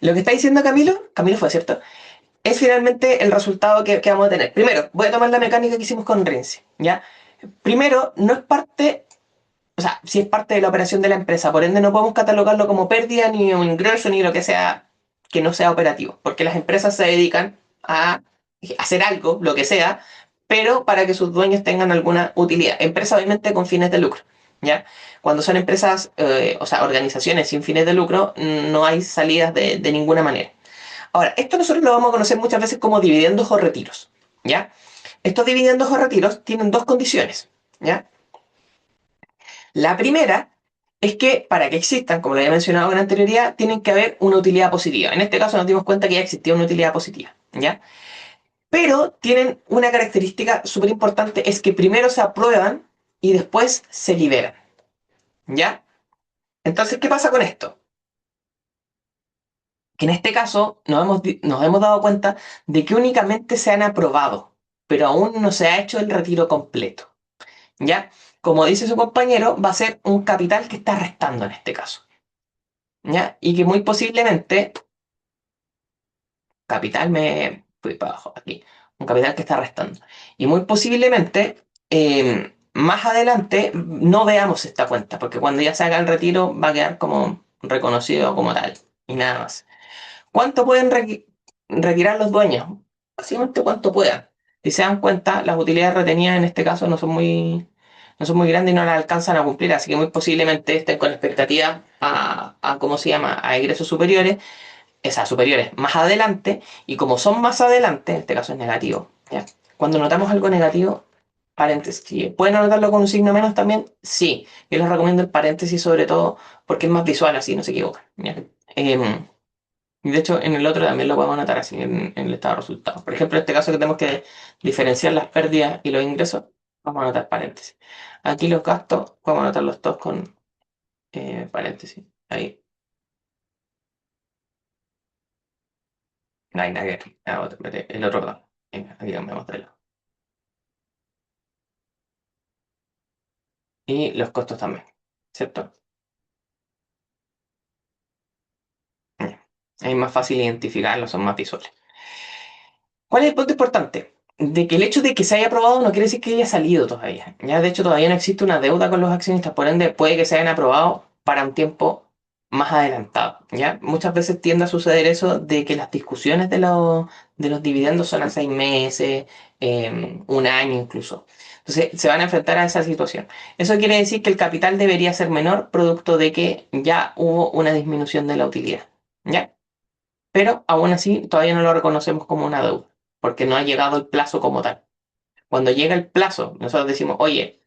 Lo que está diciendo Camilo fue cierto, es finalmente el resultado que vamos a tener. Primero, voy a tomar la mecánica que hicimos con Rinzi, ¿ya? Primero, no es parte, o sea, si es parte de la operación de la empresa, por ende no podemos catalogarlo como pérdida, ni un ingreso, ni lo que sea que no sea operativo, porque las empresas se dedican a hacer algo, lo que sea, pero para que sus dueños tengan alguna utilidad. Empresa obviamente con fines de lucro, ¿ya? Cuando son empresas, o sea, organizaciones sin fines de lucro, no hay salidas de ninguna manera. Ahora, esto nosotros lo vamos a conocer muchas veces como dividendos o retiros, ¿ya? Estos dividendos o retiros tienen dos condiciones, ¿ya? La primera es que para que existan, como lo había mencionado con anterioridad, tienen que haber una utilidad positiva. En este caso nos dimos cuenta que ya existía una utilidad positiva, ¿ya? Pero tienen una característica súper importante, es que primero se aprueban y después se liberan, ¿ya? Entonces, ¿qué pasa con esto? Que en este caso nos hemos dado cuenta de que únicamente se han aprobado, pero aún no se ha hecho el retiro completo, ¿ya? Como dice su compañero, va a ser un capital que está restando en este caso, ¿ya? Y que muy posiblemente, capital me... Fui para abajo, aquí, un capital que está restando. Y muy posiblemente, más adelante, no veamos esta cuenta, porque cuando ya se haga el retiro va a quedar como reconocido como tal, y nada más. ¿Cuánto pueden retirar los dueños? Básicamente cuánto puedan. Si se dan cuenta, las utilidades retenidas en este caso no son muy grandes y no las alcanzan a cumplir, así que muy posiblemente estén con expectativa ¿cómo se llama? A ingresos superiores, esas superiores más adelante, y como son más adelante, en este caso es negativo, ¿ya? Cuando notamos algo negativo, paréntesis. ¿Sí? ¿Pueden anotarlo con un signo menos también? Sí. Yo les recomiendo el paréntesis sobre todo porque es más visual, así no se equivocan, ¿ya? Y de hecho, en el otro también lo podemos anotar así en el estado de resultados. Por ejemplo, en este caso que tenemos que diferenciar las pérdidas y los ingresos, vamos a anotar paréntesis. Aquí los gastos, vamos a anotarlos todos con paréntesis. Ahí, no hay nada que ver. El otro lado. Venga, aquí cambiamos de lado. Y los costos también, ¿cierto? Ya. Es más fácil identificarlos, son más visuales. ¿Cuál es el punto importante? De que el hecho de que se haya aprobado no quiere decir que haya salido todavía. Ya de hecho todavía no existe una deuda con los accionistas, por ende puede que se hayan aprobado para un tiempo más adelantado. ¿Ya? Muchas veces tiende a suceder eso de que las discusiones de los dividendos son a 6 meses, un año incluso. Entonces se van a enfrentar a esa situación. Eso quiere decir que el capital debería ser menor, producto de que ya hubo una disminución de la utilidad. ¿Ya? Pero aún así todavía no lo reconocemos como una deuda, porque no ha llegado el plazo como tal. Cuando llega el plazo, nosotros decimos, oye,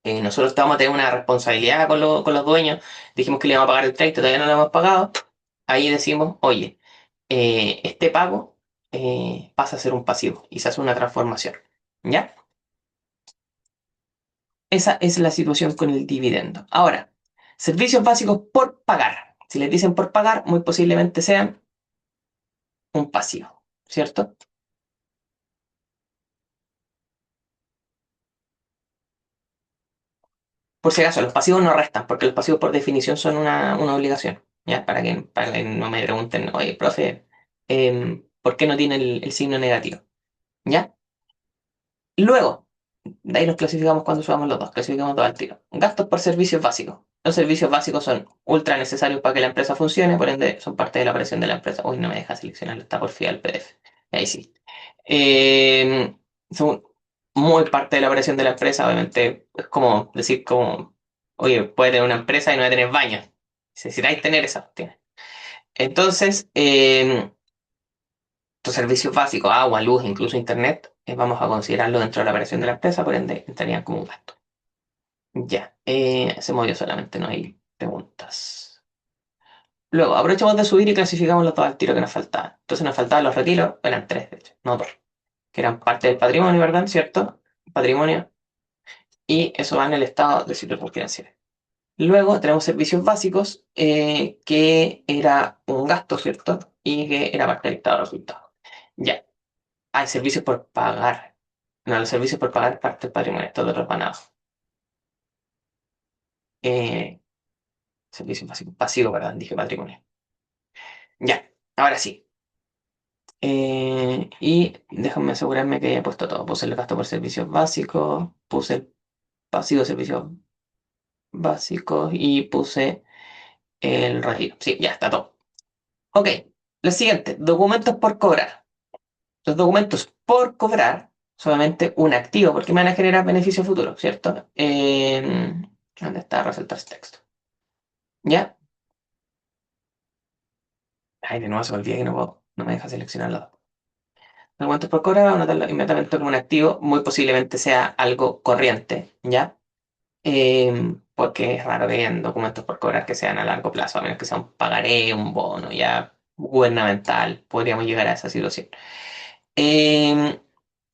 nosotros vamos a tener una responsabilidad con los dueños, dijimos que le íbamos a pagar el 30, todavía no lo hemos pagado, ahí decimos, oye, este pago pasa a ser un pasivo y se hace una transformación. ¿Ya? Esa es la situación con el dividendo. Ahora, servicios básicos por pagar. Si les dicen por pagar, muy posiblemente sean un pasivo, ¿cierto? Por si acaso, los pasivos no restan, porque los pasivos por definición son una obligación. ¿Ya? Para que no me pregunten, oye, profe, ¿por qué no tiene el signo negativo? ¿Ya? Luego, de ahí los clasificamos cuando subamos los dos, clasificamos dos al tiro. Gastos por servicios básicos. Los servicios básicos son ultra necesarios para que la empresa funcione, por ende son parte de la operación de la empresa. Uy, no me deja seleccionarlo, está por fiel el PDF. Ahí sí. Son muy parte de la operación de la empresa, obviamente. Es como decir, como, oye, puede tener una empresa y no va a tener baños. Necesitáis tener esa cuestión. Entonces, tus servicios básicos, agua, luz, incluso internet, vamos a considerarlo dentro de la operación de la empresa, por ende entrarían como un gasto. Ya, se movió solamente, no hay preguntas. Luego, aprovechamos de subir y clasificamos los dos al tiro que nos faltaban. Entonces nos faltaban los retiros, eran tres, de hecho, no dos, que eran parte del patrimonio, ¿verdad? ¿Cierto? Patrimonio, y eso va en el estado de situación financiera. Luego tenemos servicios básicos, que era un gasto, ¿cierto? Y que era parte del estado de resultados. Ya. Hay servicios por pagar. No, los servicios por pagar es parte del patrimonio. Estos otros van abajo. Eh, Servicio pasivo, pasivo, perdón, dije patrimonio. Ya, ahora sí. Y déjame asegurarme que haya puesto todo. Puse el gasto por servicios básicos, puse el pasivo de servicios básicos y puse el retiro. Sí, ya está todo. Ok, lo siguiente, documentos por cobrar. Los documentos por cobrar, solamente un activo, porque me van a generar beneficio futuro, ¿cierto? ¿Dónde está? Resaltar este texto. ¿Ya? Ay, de nuevo se me olvida que no puedo, no me deja seleccionarlo. Documentos por cobrar, anotarlo inmediatamente como un activo, muy posiblemente sea algo corriente, ¿ya? Porque es raro que hayan documentos por cobrar que sean a largo plazo, a menos que sea un pagaré, un bono ya gubernamental, podríamos llegar a esa situación. Em,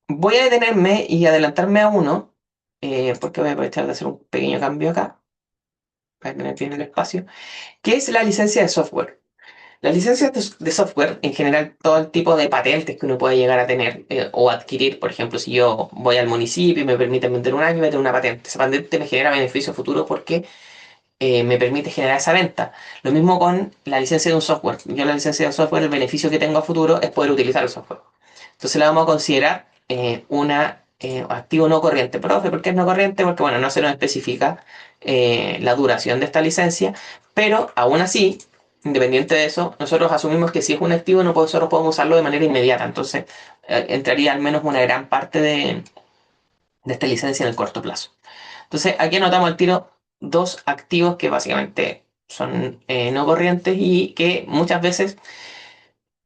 Voy a detenerme y adelantarme a uno, porque voy a aprovechar de hacer un pequeño cambio acá, para tener bien el espacio, que es la licencia de software. Las licencias de software, en general, todo el tipo de patentes que uno puede llegar a tener o adquirir, por ejemplo, si yo voy al municipio y me permiten vender un año, voy a tener una patente. Esa patente me genera beneficio futuro porque me permite generar esa venta. Lo mismo con la licencia de un software. Yo la licencia de un software, el beneficio que tengo a futuro es poder utilizar el software. Entonces la vamos a considerar una activo no corriente. Profe, ¿por qué es no corriente? Porque bueno, no se nos especifica la duración de esta licencia, pero aún así, independiente de eso, nosotros asumimos que si es un activo, nosotros podemos usarlo de manera inmediata. Entonces entraría al menos una gran parte de esta licencia en el corto plazo. Entonces, aquí anotamos al tiro dos activos que básicamente son no corrientes y que muchas veces,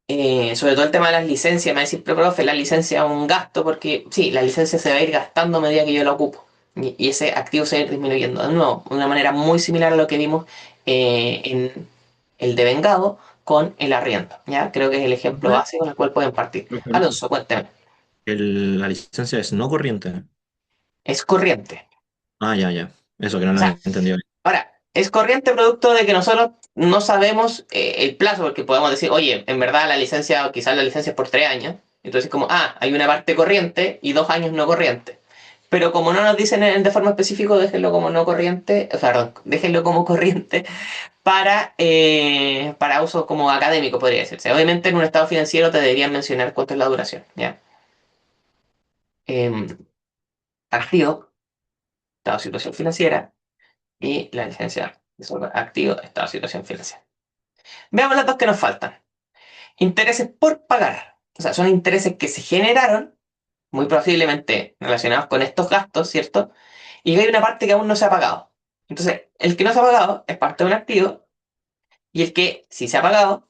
sobre todo el tema de las licencias, me va a decir, pero profe, la licencia es un gasto, porque sí, la licencia se va a ir gastando a medida que yo la ocupo. Y ese activo se va a ir disminuyendo. De nuevo, de una manera muy similar a lo que vimos en el devengado con el arriendo. ¿Ya? Creo que es el ejemplo
Profe,
básico con el cual pueden partir.
profe,
Alonso, cuéntame.
la licencia es no corriente.
Es corriente.
Ah, ya, ya. Eso que no
O
lo
sea,
había entendido.
ahora, es corriente producto de que nosotros no sabemos el plazo, porque podemos decir, oye, en verdad la licencia, o quizás la licencia es por 3 años. Entonces, como, hay una parte corriente y 2 años no corriente. Pero como no nos dicen de forma específica, déjenlo como no corriente, perdón, déjenlo como corriente para uso como académico, podría decirse. Obviamente en un estado financiero te deberían mencionar cuánto es la duración, ¿ya? Em, Activo, estado de situación financiera, y la licencia de software activo, estado de situación financiera. Veamos las dos que nos faltan. Intereses por pagar. O sea, son intereses que se generaron, muy posiblemente relacionados con estos gastos, ¿cierto? Y que hay una parte que aún no se ha pagado. Entonces, el que no se ha pagado es parte de un activo y el que sí se ha pagado,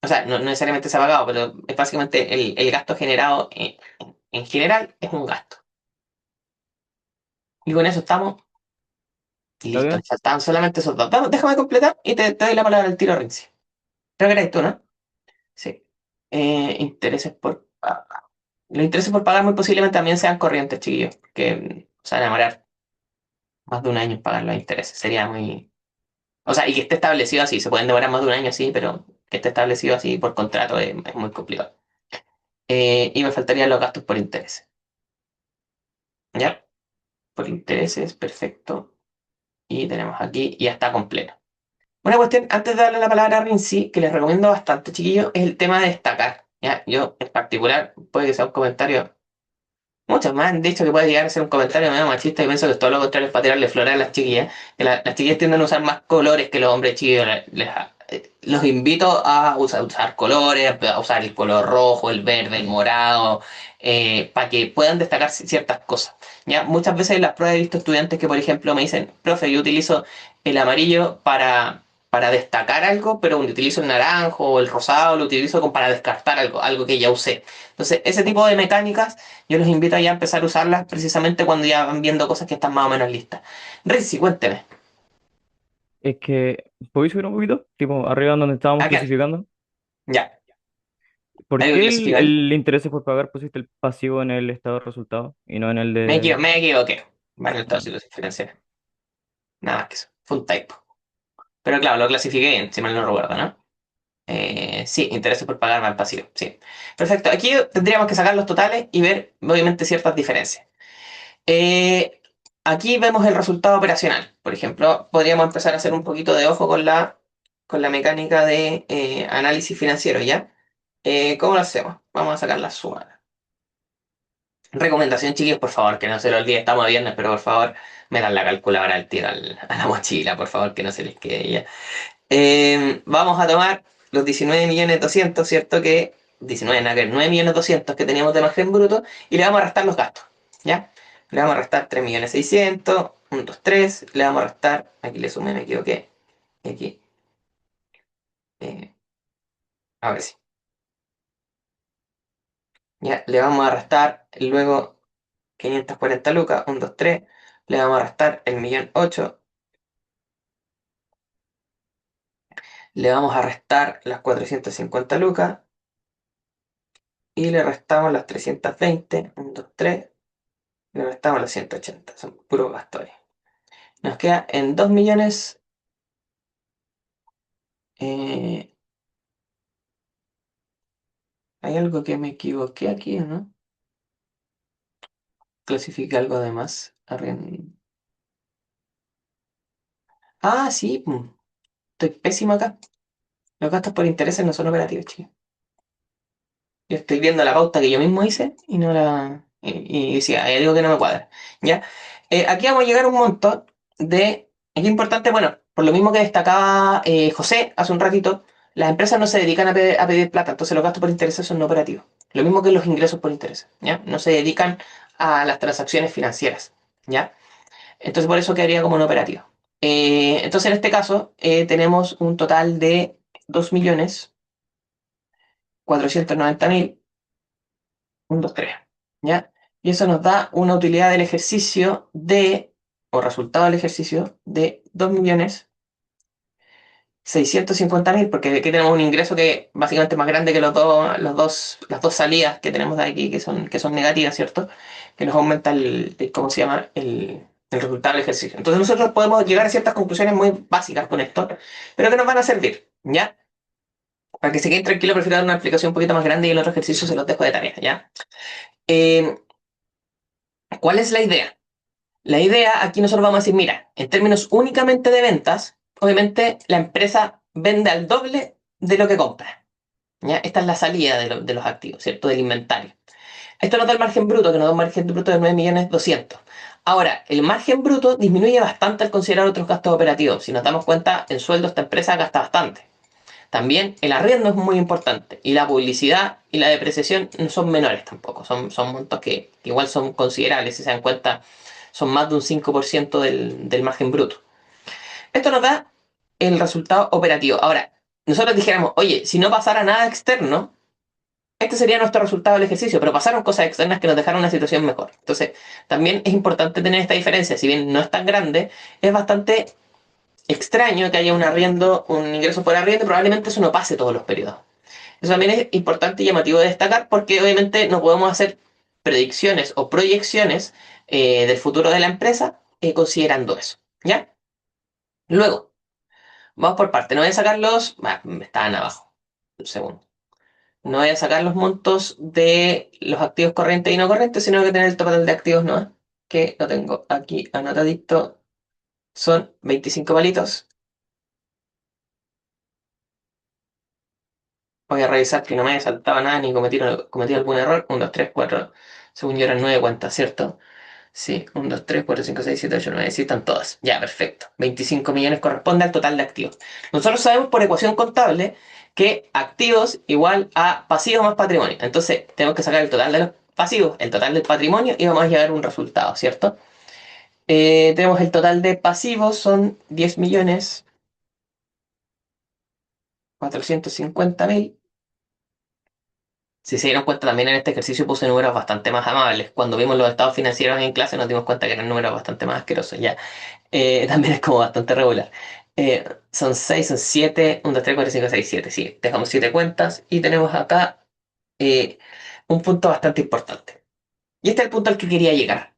o sea, no necesariamente se ha pagado, pero es básicamente el gasto generado en general es un gasto. Y con eso estamos y
¿Está
listo.
bien?
Nos faltaban solamente esos dos. Déjame completar y te doy la palabra al tiro, Rinzi. Creo que eres tú, ¿no? Sí. Intereses por pagar. Los intereses por pagar muy posiblemente también sean corrientes, chiquillos, que se van a demorar más de un año en pagar los intereses. Sería muy... O sea, y que esté establecido así. Se pueden demorar más de un año, sí, pero que esté establecido así por contrato es muy complicado. Y me faltarían los gastos por intereses. ¿Ya? Por intereses, perfecto. Y tenemos aquí, y ya está completo. Una cuestión, antes de darle la palabra a Rinzi, que les recomiendo bastante, chiquillos, es el tema de destacar. ¿Ya? Yo, en particular, puede que sea un comentario. Muchos más han dicho que puede llegar a ser un comentario medio machista y pienso que es todo lo contrario, es para tirarle flores a las chiquillas. Que las chiquillas tienden a usar más colores que los hombres chiquillos. Los invito a usar colores, a usar el color rojo, el verde, el morado, para que puedan destacar ciertas cosas. ¿Ya? Muchas veces en las pruebas he visto estudiantes que, por ejemplo, me dicen, profe, yo utilizo el amarillo para destacar algo, pero utilizo el naranjo o el rosado, lo utilizo como para descartar algo que ya usé. Entonces, ese tipo de mecánicas yo los invito a ya empezar a usarlas precisamente cuando ya van viendo cosas que están más o menos listas. Rizzi, cuénteme.
Es que, ¿podéis subir un poquito? Tipo, arriba donde estábamos
Acá,
clasificando.
ya.
¿Por
Algo
qué
clasifican.
el interés por pagar pusiste el pasivo en el estado de resultados y no en el
Me,
de...
me equivoqué. Vale, el estado de
Bueno,
situación financiera. Nada más que eso. Fue un typo. Pero claro, lo clasifiqué bien, si mal no recuerdo, ¿no? Sí, intereses por pagar mal pasivo. Sí. Perfecto. Aquí tendríamos que sacar los totales y ver, obviamente, ciertas diferencias. Eh, Aquí vemos el resultado operacional. Por ejemplo, podríamos empezar a hacer un poquito de ojo con la mecánica de análisis financiero, ¿ya? ¿Cómo lo hacemos? Vamos a sacar la suma. Recomendación, chiquillos, por favor, que no se lo olvide, estamos a viernes, pero por favor, me dan la calculadora al tiro a la mochila, por favor, que no se les quede ya. Vamos a tomar los 19.200.000, ¿cierto? Que 19, nada que ver, 9.200.000 que teníamos de margen bruto y le vamos a restar los gastos, ¿ya? Le vamos a restar 3.600.000, 1, 2, 3, le vamos a restar, aquí le sumé, me equivoqué, aquí, eh, a ver si, ya, le vamos a restar luego 540 lucas, 1, 2, 3, le vamos a restar el 1.008.000, le vamos a restar las 450 lucas y le restamos las 320, 1, 2, 3, le restamos los 180, son puros gastos ahí. Nos queda en 2 millones. eh, ¿Hay algo que me equivoqué aquí o no? Clasifique algo de más. Ah, sí, estoy pésimo acá. Los gastos por intereses no son operativos, chicos. Yo estoy viendo la pauta que yo mismo hice y no la. Y decía, hay algo que no me cuadra. ¿Ya? Aquí vamos a llegar a un montón de. Es importante, bueno, por lo mismo que destacaba José hace un ratito, las empresas no se dedican a pedir plata, entonces los gastos por intereses son no operativos. Lo mismo que los ingresos por intereses, ¿ya? No se dedican a las transacciones financieras, ¿ya? Entonces por eso quedaría como no operativo. Entonces en este caso tenemos un total de 2.490.000. 1, 2, 3. ¿Ya? Y eso nos da una utilidad del ejercicio o resultado del ejercicio de 2.650.000, porque aquí tenemos un ingreso que básicamente es más grande que las dos salidas que tenemos de aquí, que son negativas, ¿cierto? Que nos aumenta ¿cómo se llama? El resultado del ejercicio. Entonces nosotros podemos llegar a ciertas conclusiones muy básicas con esto, pero que nos van a servir, ¿ya? Para que se queden tranquilos, prefiero dar una explicación un poquito más grande y el otro ejercicio se los dejo de tarea, ¿ya? Eh, ¿Cuál es la idea? La idea, aquí nosotros vamos a decir, mira, en términos únicamente de ventas, obviamente la empresa vende al doble de lo que compra. ¿Ya? Esta es la salida de los activos, ¿cierto? Del inventario. Esto nos da el margen bruto, que nos da un margen bruto de 9.200.000. Ahora, el margen bruto disminuye bastante al considerar otros gastos operativos. Si nos damos cuenta, en sueldo esta empresa gasta bastante. También el arriendo es muy importante y la publicidad y la depreciación no son menores tampoco, son montos que igual son considerables, si se dan cuenta, son más de un 5% del margen bruto. Esto nos da el resultado operativo. Ahora, nosotros dijéramos, oye, si no pasara nada externo, este sería nuestro resultado del ejercicio, pero pasaron cosas externas que nos dejaron una situación mejor. Entonces, también es importante tener esta diferencia, si bien no es tan grande, es bastante extraño que haya un arriendo, un ingreso por arriendo, probablemente eso no pase todos los periodos. Eso también es importante y llamativo de destacar porque obviamente no podemos hacer predicciones o proyecciones del futuro de la empresa considerando eso. ¿Ya? Luego, vamos por parte. No voy a sacar estaban abajo. Un segundo. No voy a sacar los montos de los activos corrientes y no corrientes, sino que tener el total de activos no, que lo tengo aquí anotadito. Son 25 palitos. Voy a revisar que no me haya saltado nada ni cometido algún error. 1, 2, 3, 4. Según yo eran 9 cuentas, ¿cierto? Sí, 1, 2, 3, 4, 5, 6, 7, 8, 9. Sí, están todas. Ya, perfecto. 25 millones corresponde al total de activos. Nosotros sabemos por ecuación contable que activos igual a pasivos más patrimonio. Entonces, tenemos que sacar el total de los pasivos, el total del patrimonio y vamos a llegar a un resultado, ¿cierto? Tenemos el total de pasivos, son 10.450.000. Si se dieron cuenta, también en este ejercicio puse números bastante más amables. Cuando vimos los estados financieros en clase nos dimos cuenta que eran números bastante más asquerosos. Ya, también es como bastante regular. Son 6, son 7, 1, 2, 3, 4, 5, 6, 7. Sí, dejamos 7 cuentas y tenemos acá un punto bastante importante. Y este es el punto al que quería llegar.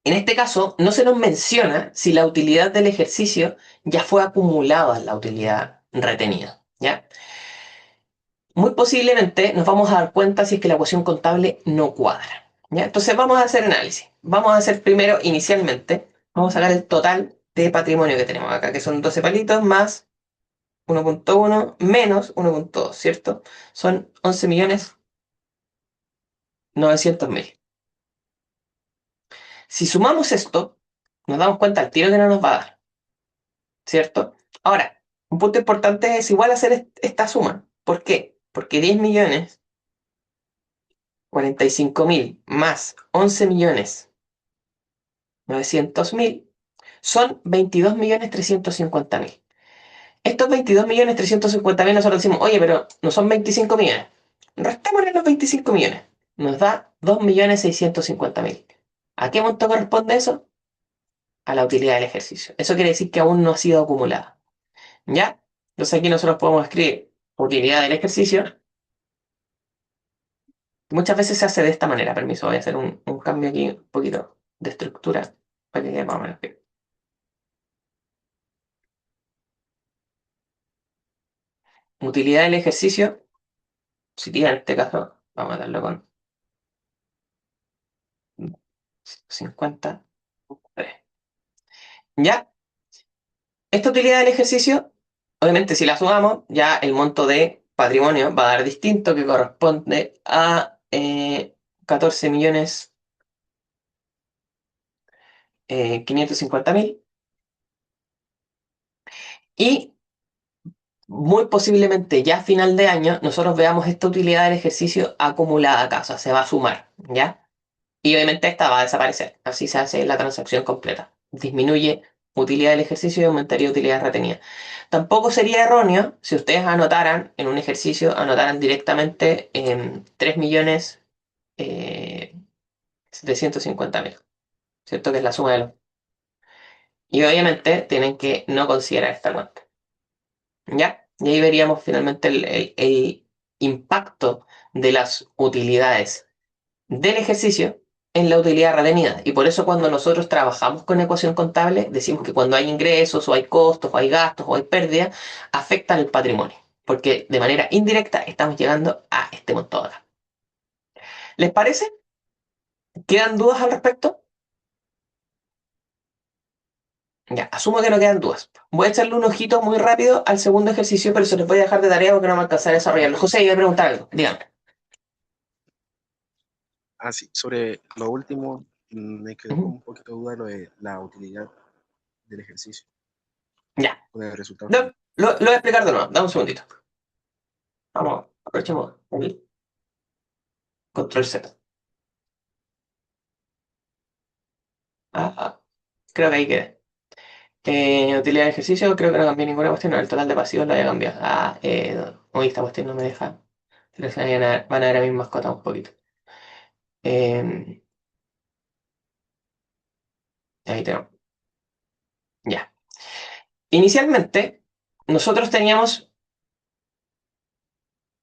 En este caso, no se nos menciona si la utilidad del ejercicio ya fue acumulada en la utilidad retenida. ¿ya? Muy posiblemente nos vamos a dar cuenta si es que la ecuación contable no cuadra, ¿ya? Entonces vamos a hacer análisis. Vamos a hacer primero, inicialmente, vamos a sacar el total de patrimonio que tenemos acá, que son 12 palitos más 1.1 menos 1.2, ¿cierto? Son 11.900.000. Si sumamos esto, nos damos cuenta al tiro que no nos va a dar, ¿cierto? Ahora, un punto importante es igual hacer esta suma. ¿Por qué? Porque 10.045.000 más 11.900.000 son 22.350.000. Estos 22.350.000 nosotros decimos, oye, pero no son 25 millones. Restémosle los 25 millones. Nos da 2.650.000. ¿A qué monto corresponde eso? A la utilidad del ejercicio. Eso quiere decir que aún no ha sido acumulada. ¿Ya? Entonces aquí nosotros podemos escribir utilidad del ejercicio. Muchas veces se hace de esta manera. Permiso, voy a hacer un cambio aquí, un poquito de estructura para que quede más o menos bien. Utilidad del ejercicio, si tiene en este caso, vamos a darlo con 53. ¿Ya? Esta utilidad del ejercicio, obviamente si la sumamos, ya el monto de patrimonio va a dar distinto, que corresponde a 14.550.000. Y muy posiblemente ya a final de año nosotros veamos esta utilidad del ejercicio acumulada acá, o sea, se va a sumar, ¿ya? Y obviamente esta va a desaparecer, así se hace la transacción completa. Disminuye utilidad del ejercicio y aumentaría utilidad retenida. Tampoco sería erróneo si ustedes anotaran en un ejercicio, anotaran directamente 3.750.000, ¿cierto? Que es la suma de los... Y obviamente tienen que no considerar esta cuenta, ¿ya? Y ahí veríamos finalmente el impacto de las utilidades del ejercicio en la utilidad retenida. Y por eso cuando nosotros trabajamos con ecuación contable, decimos que cuando hay ingresos o hay costos o hay gastos o hay pérdidas, afectan el patrimonio. Porque de manera indirecta estamos llegando a este monto de acá. ¿Les parece? ¿Quedan dudas al respecto? Ya, asumo que no quedan dudas. Voy a echarle un ojito muy rápido al segundo ejercicio, pero se los voy a dejar de tarea porque no me alcanzaré a desarrollarlo. José, iba a preguntar algo. Dígame.
Sí, sobre lo último, me quedó
Ujú.
con un poquito de duda lo de la utilidad del ejercicio,
Ya.
con el resultado
Lo,
final.
lo voy a explicar de nuevo. Dame un segundito. Vamos, aprovechemos el control Z. Creo que ahí quedé. Utilidad de ejercicio, creo que no cambié ninguna cuestión. No, el total de pasivos lo voy a cambiar. Uy, esta cuestión no me deja. Van a ver a mis mascotas un poquito. Eh, ahí tenemos. Ya. Inicialmente, nosotros teníamos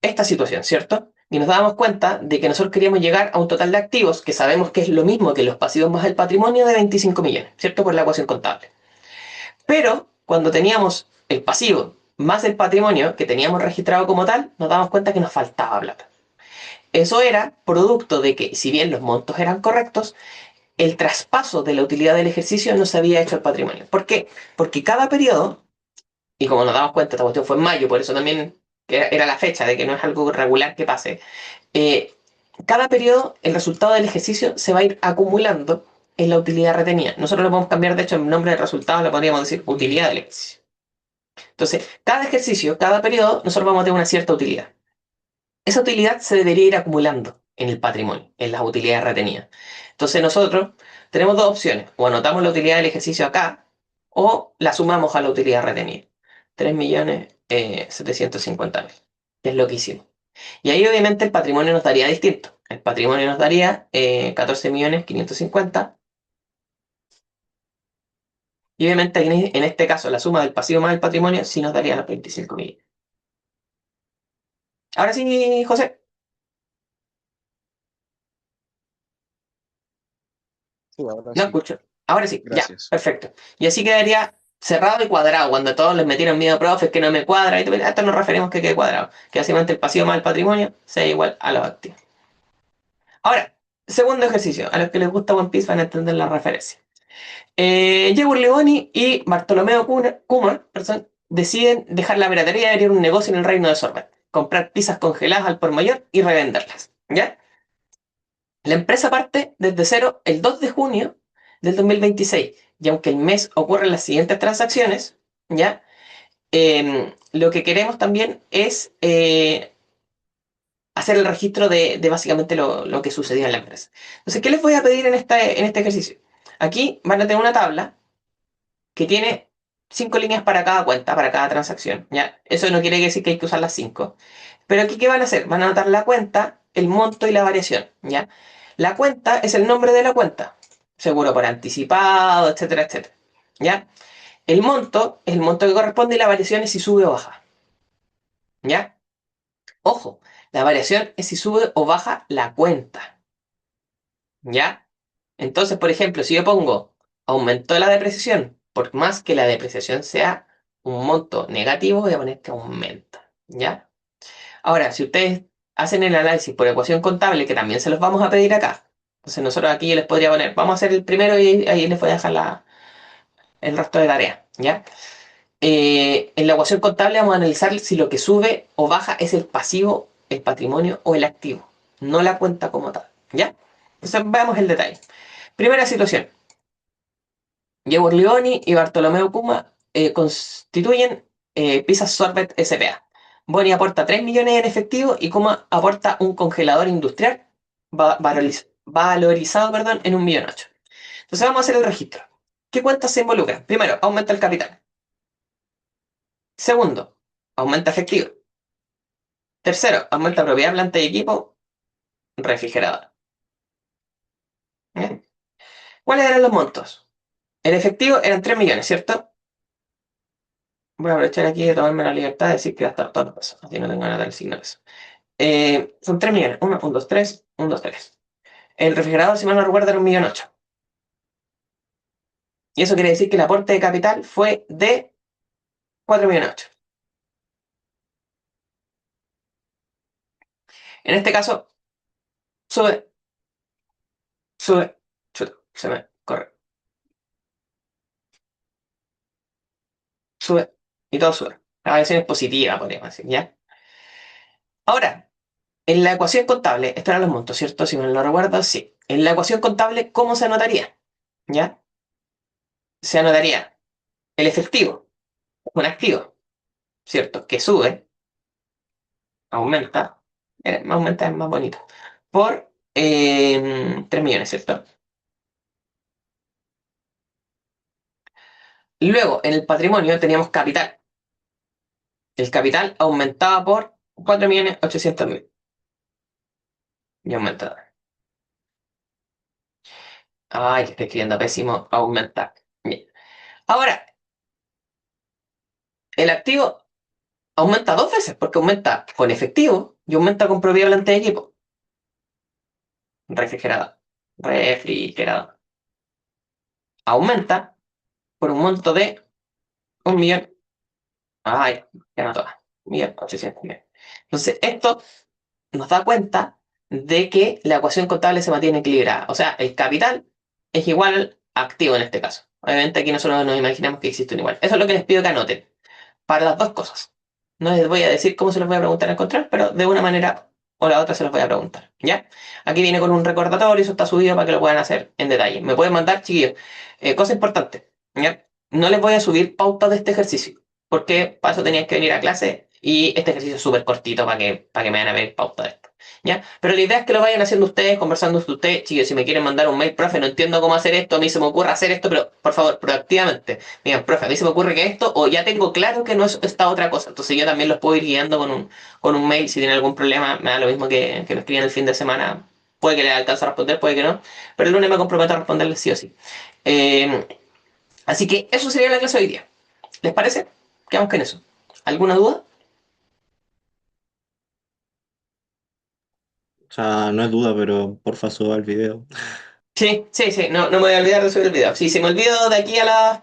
esta situación, ¿cierto? Y nos dábamos cuenta de que nosotros queríamos llegar a un total de activos, que sabemos que es lo mismo que los pasivos más el patrimonio, de 25 millones, ¿cierto? Por la ecuación contable. Pero cuando teníamos el pasivo más el patrimonio que teníamos registrado como tal, nos damos cuenta que nos faltaba plata. Eso era producto de que, si bien los montos eran correctos, el traspaso de la utilidad del ejercicio no se había hecho al patrimonio. ¿Por qué? Porque cada periodo, y como nos damos cuenta, esta cuestión fue en mayo, por eso también era la fecha de que no es algo regular que pase, eh, cada periodo el resultado del ejercicio se va a ir acumulando en la utilidad retenida. Nosotros lo podemos cambiar, de hecho, el nombre del resultado lo podríamos decir utilidad del ejercicio. Entonces, cada ejercicio, cada periodo, nosotros vamos a tener una cierta utilidad. Esa utilidad se debería ir acumulando en el patrimonio, en las utilidades retenidas. Entonces nosotros tenemos dos opciones, o anotamos la utilidad del ejercicio acá, o la sumamos a la utilidad retenida. 3.750.000, que es lo que hicimos. Y ahí obviamente el patrimonio nos daría distinto. El patrimonio nos daría 14.550.000. Y obviamente en este caso la suma del pasivo más el patrimonio sí nos daría los 25.000. Ahora sí, José.
Sí, ahora
No
sí,
escucho. Ahora sí, ya,
gracias.
perfecto. Y así quedaría cerrado y cuadrado, cuando todos les metieron miedo, profe, es que no me cuadra, y a esto nos referimos que quede cuadrado, que básicamente el pasivo más el patrimonio sea igual a los activos. Ahora, segundo ejercicio, a los que les gusta One Piece van a entender la referencia. Yegur Leoni y Bartolomeo Kumar deciden dejar la piratería y abrir un negocio en el reino de Sorbet, comprar pizzas congeladas al por mayor y revenderlas, ¿ya? La empresa parte desde cero el 2 de junio del 2026, y aunque el mes ocurren las siguientes transacciones, ¿ya? Lo que queremos también es hacer el registro de básicamente lo que sucedió en la empresa. Entonces, ¿qué les voy a pedir en este ejercicio? Aquí van a tener una tabla que tiene 5 líneas para cada cuenta, para cada transacción, ¿ya? Eso no quiere decir que hay que usar las 5. Pero aquí, ¿qué van a hacer? Van a anotar la cuenta, el monto y la variación, ¿ya? La cuenta es el nombre de la cuenta, seguro por anticipado, etcétera, etcétera, ¿ya? El monto es el monto que corresponde y la variación es si sube o baja, ¿ya? Ojo, la variación es si sube o baja la cuenta, ¿ya? Entonces, por ejemplo, si yo pongo aumentó la depreciación, por más que la depreciación sea un monto negativo, voy a poner que aumenta, ¿ya? Ahora, si ustedes hacen el análisis por ecuación contable, que también se los vamos a pedir acá, entonces nosotros aquí yo les podría poner, vamos a hacer el primero y ahí les voy a dejar el resto de tarea, ¿ya? En la ecuación contable vamos a analizar si lo que sube o baja es el pasivo, el patrimonio o el activo, no la cuenta como tal, ¿ya? Entonces veamos el detalle. Primera situación. Diego Leoni y Bartolomeo Kuma constituyen Pizzas Sorbet S.p.A. Boni aporta 3 millones en efectivo y Kuma aporta un congelador industrial valorizado, perdón, en 1,8 millones. Entonces vamos a hacer el registro. ¿Qué cuentas se involucran? Primero, aumenta el capital. Segundo, aumenta efectivo. Tercero, aumenta propiedad, planta y equipo, refrigerador. ¿Bien? ¿Cuáles eran los montos? El efectivo eran 3 millones, ¿cierto? Voy a aprovechar aquí de tomarme la libertad de decir que gastar todos los pesos. Así no tengo nada del signo de peso. Son 3 millones. 1, 1, 2, 3, 1, 2, 3. El refrigerador, si mal no recuerdo, era 1,8 millones. Y eso quiere decir que el aporte de capital fue de 4,8 millones. En este caso, sube, sube, chuta, se me corre, sube, y todo sube. La variación es positiva, podríamos decir, ¿ya? Ahora, en la ecuación contable, estos eran los montos, ¿cierto? Si me lo recuerdo, sí. En la ecuación contable, ¿cómo se anotaría? ¿Ya? Se anotaría el efectivo, un activo, ¿cierto? Que sube, aumenta, aumenta es más bonito, por 3 millones, ¿cierto? Luego, en el patrimonio teníamos capital. El capital aumentaba por 4,800,000. Y aumentaba. Ay, que estoy escribiendo pésimo, aumentar. Bien. Ahora, el activo aumenta 2 veces, porque aumenta con efectivo y aumenta con propiedad delante de equipo. Refrigerado. Refrigerado. Aumenta por un monto de 1 millón. Ay, ya no toca. 1,800,000. Entonces, esto nos da cuenta de que la ecuación contable se mantiene equilibrada. O sea, el capital es igual al activo en este caso. Obviamente aquí nosotros nos imaginamos que existe un igual. Eso es lo que les pido que anoten. Para las dos cosas. No les voy a decir cómo se los voy a preguntar al control, pero de una manera o la otra se los voy a preguntar, ¿ya? Aquí viene con un recordatorio, eso está subido para que lo puedan hacer en detalle. Me pueden mandar, chiquillos, cosa importante, ¿ya? No les voy a subir pautas de este ejercicio, porque para eso tenían que venir a clase y este ejercicio es súper cortito para que me vayan a ver pauta de esto, ¿ya? Pero la idea es que lo vayan haciendo ustedes, conversando entre ustedes, chiquillos, si me quieren mandar un mail, profe, no entiendo cómo hacer esto, a mí se me ocurre hacer esto, pero por favor, proactivamente. Miren, profe, a mí se me ocurre que esto, o ya tengo claro que no es esta otra cosa. Entonces yo también los puedo ir guiando con un mail. Si tienen algún problema, me da lo mismo que me escriban el fin de semana. Puede que les alcance a responder, puede que no. Pero el lunes me comprometo a responderles sí o sí. Eh, Así que eso sería la clase de hoy día. ¿Les parece? Quedamos con eso. ¿Alguna duda?
O sea, no es duda, pero porfa suba el video.
Sí, sí, sí. No, no me voy a olvidar de subir el video. Si se me olvidó de aquí a las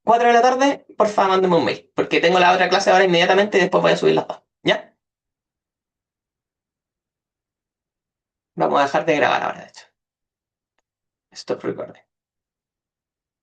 4 de la tarde, porfa, mándame un mail, porque tengo la otra clase ahora inmediatamente y después voy a subir las dos. ¿Ya? Vamos a dejar de grabar ahora, de hecho. Stop recording.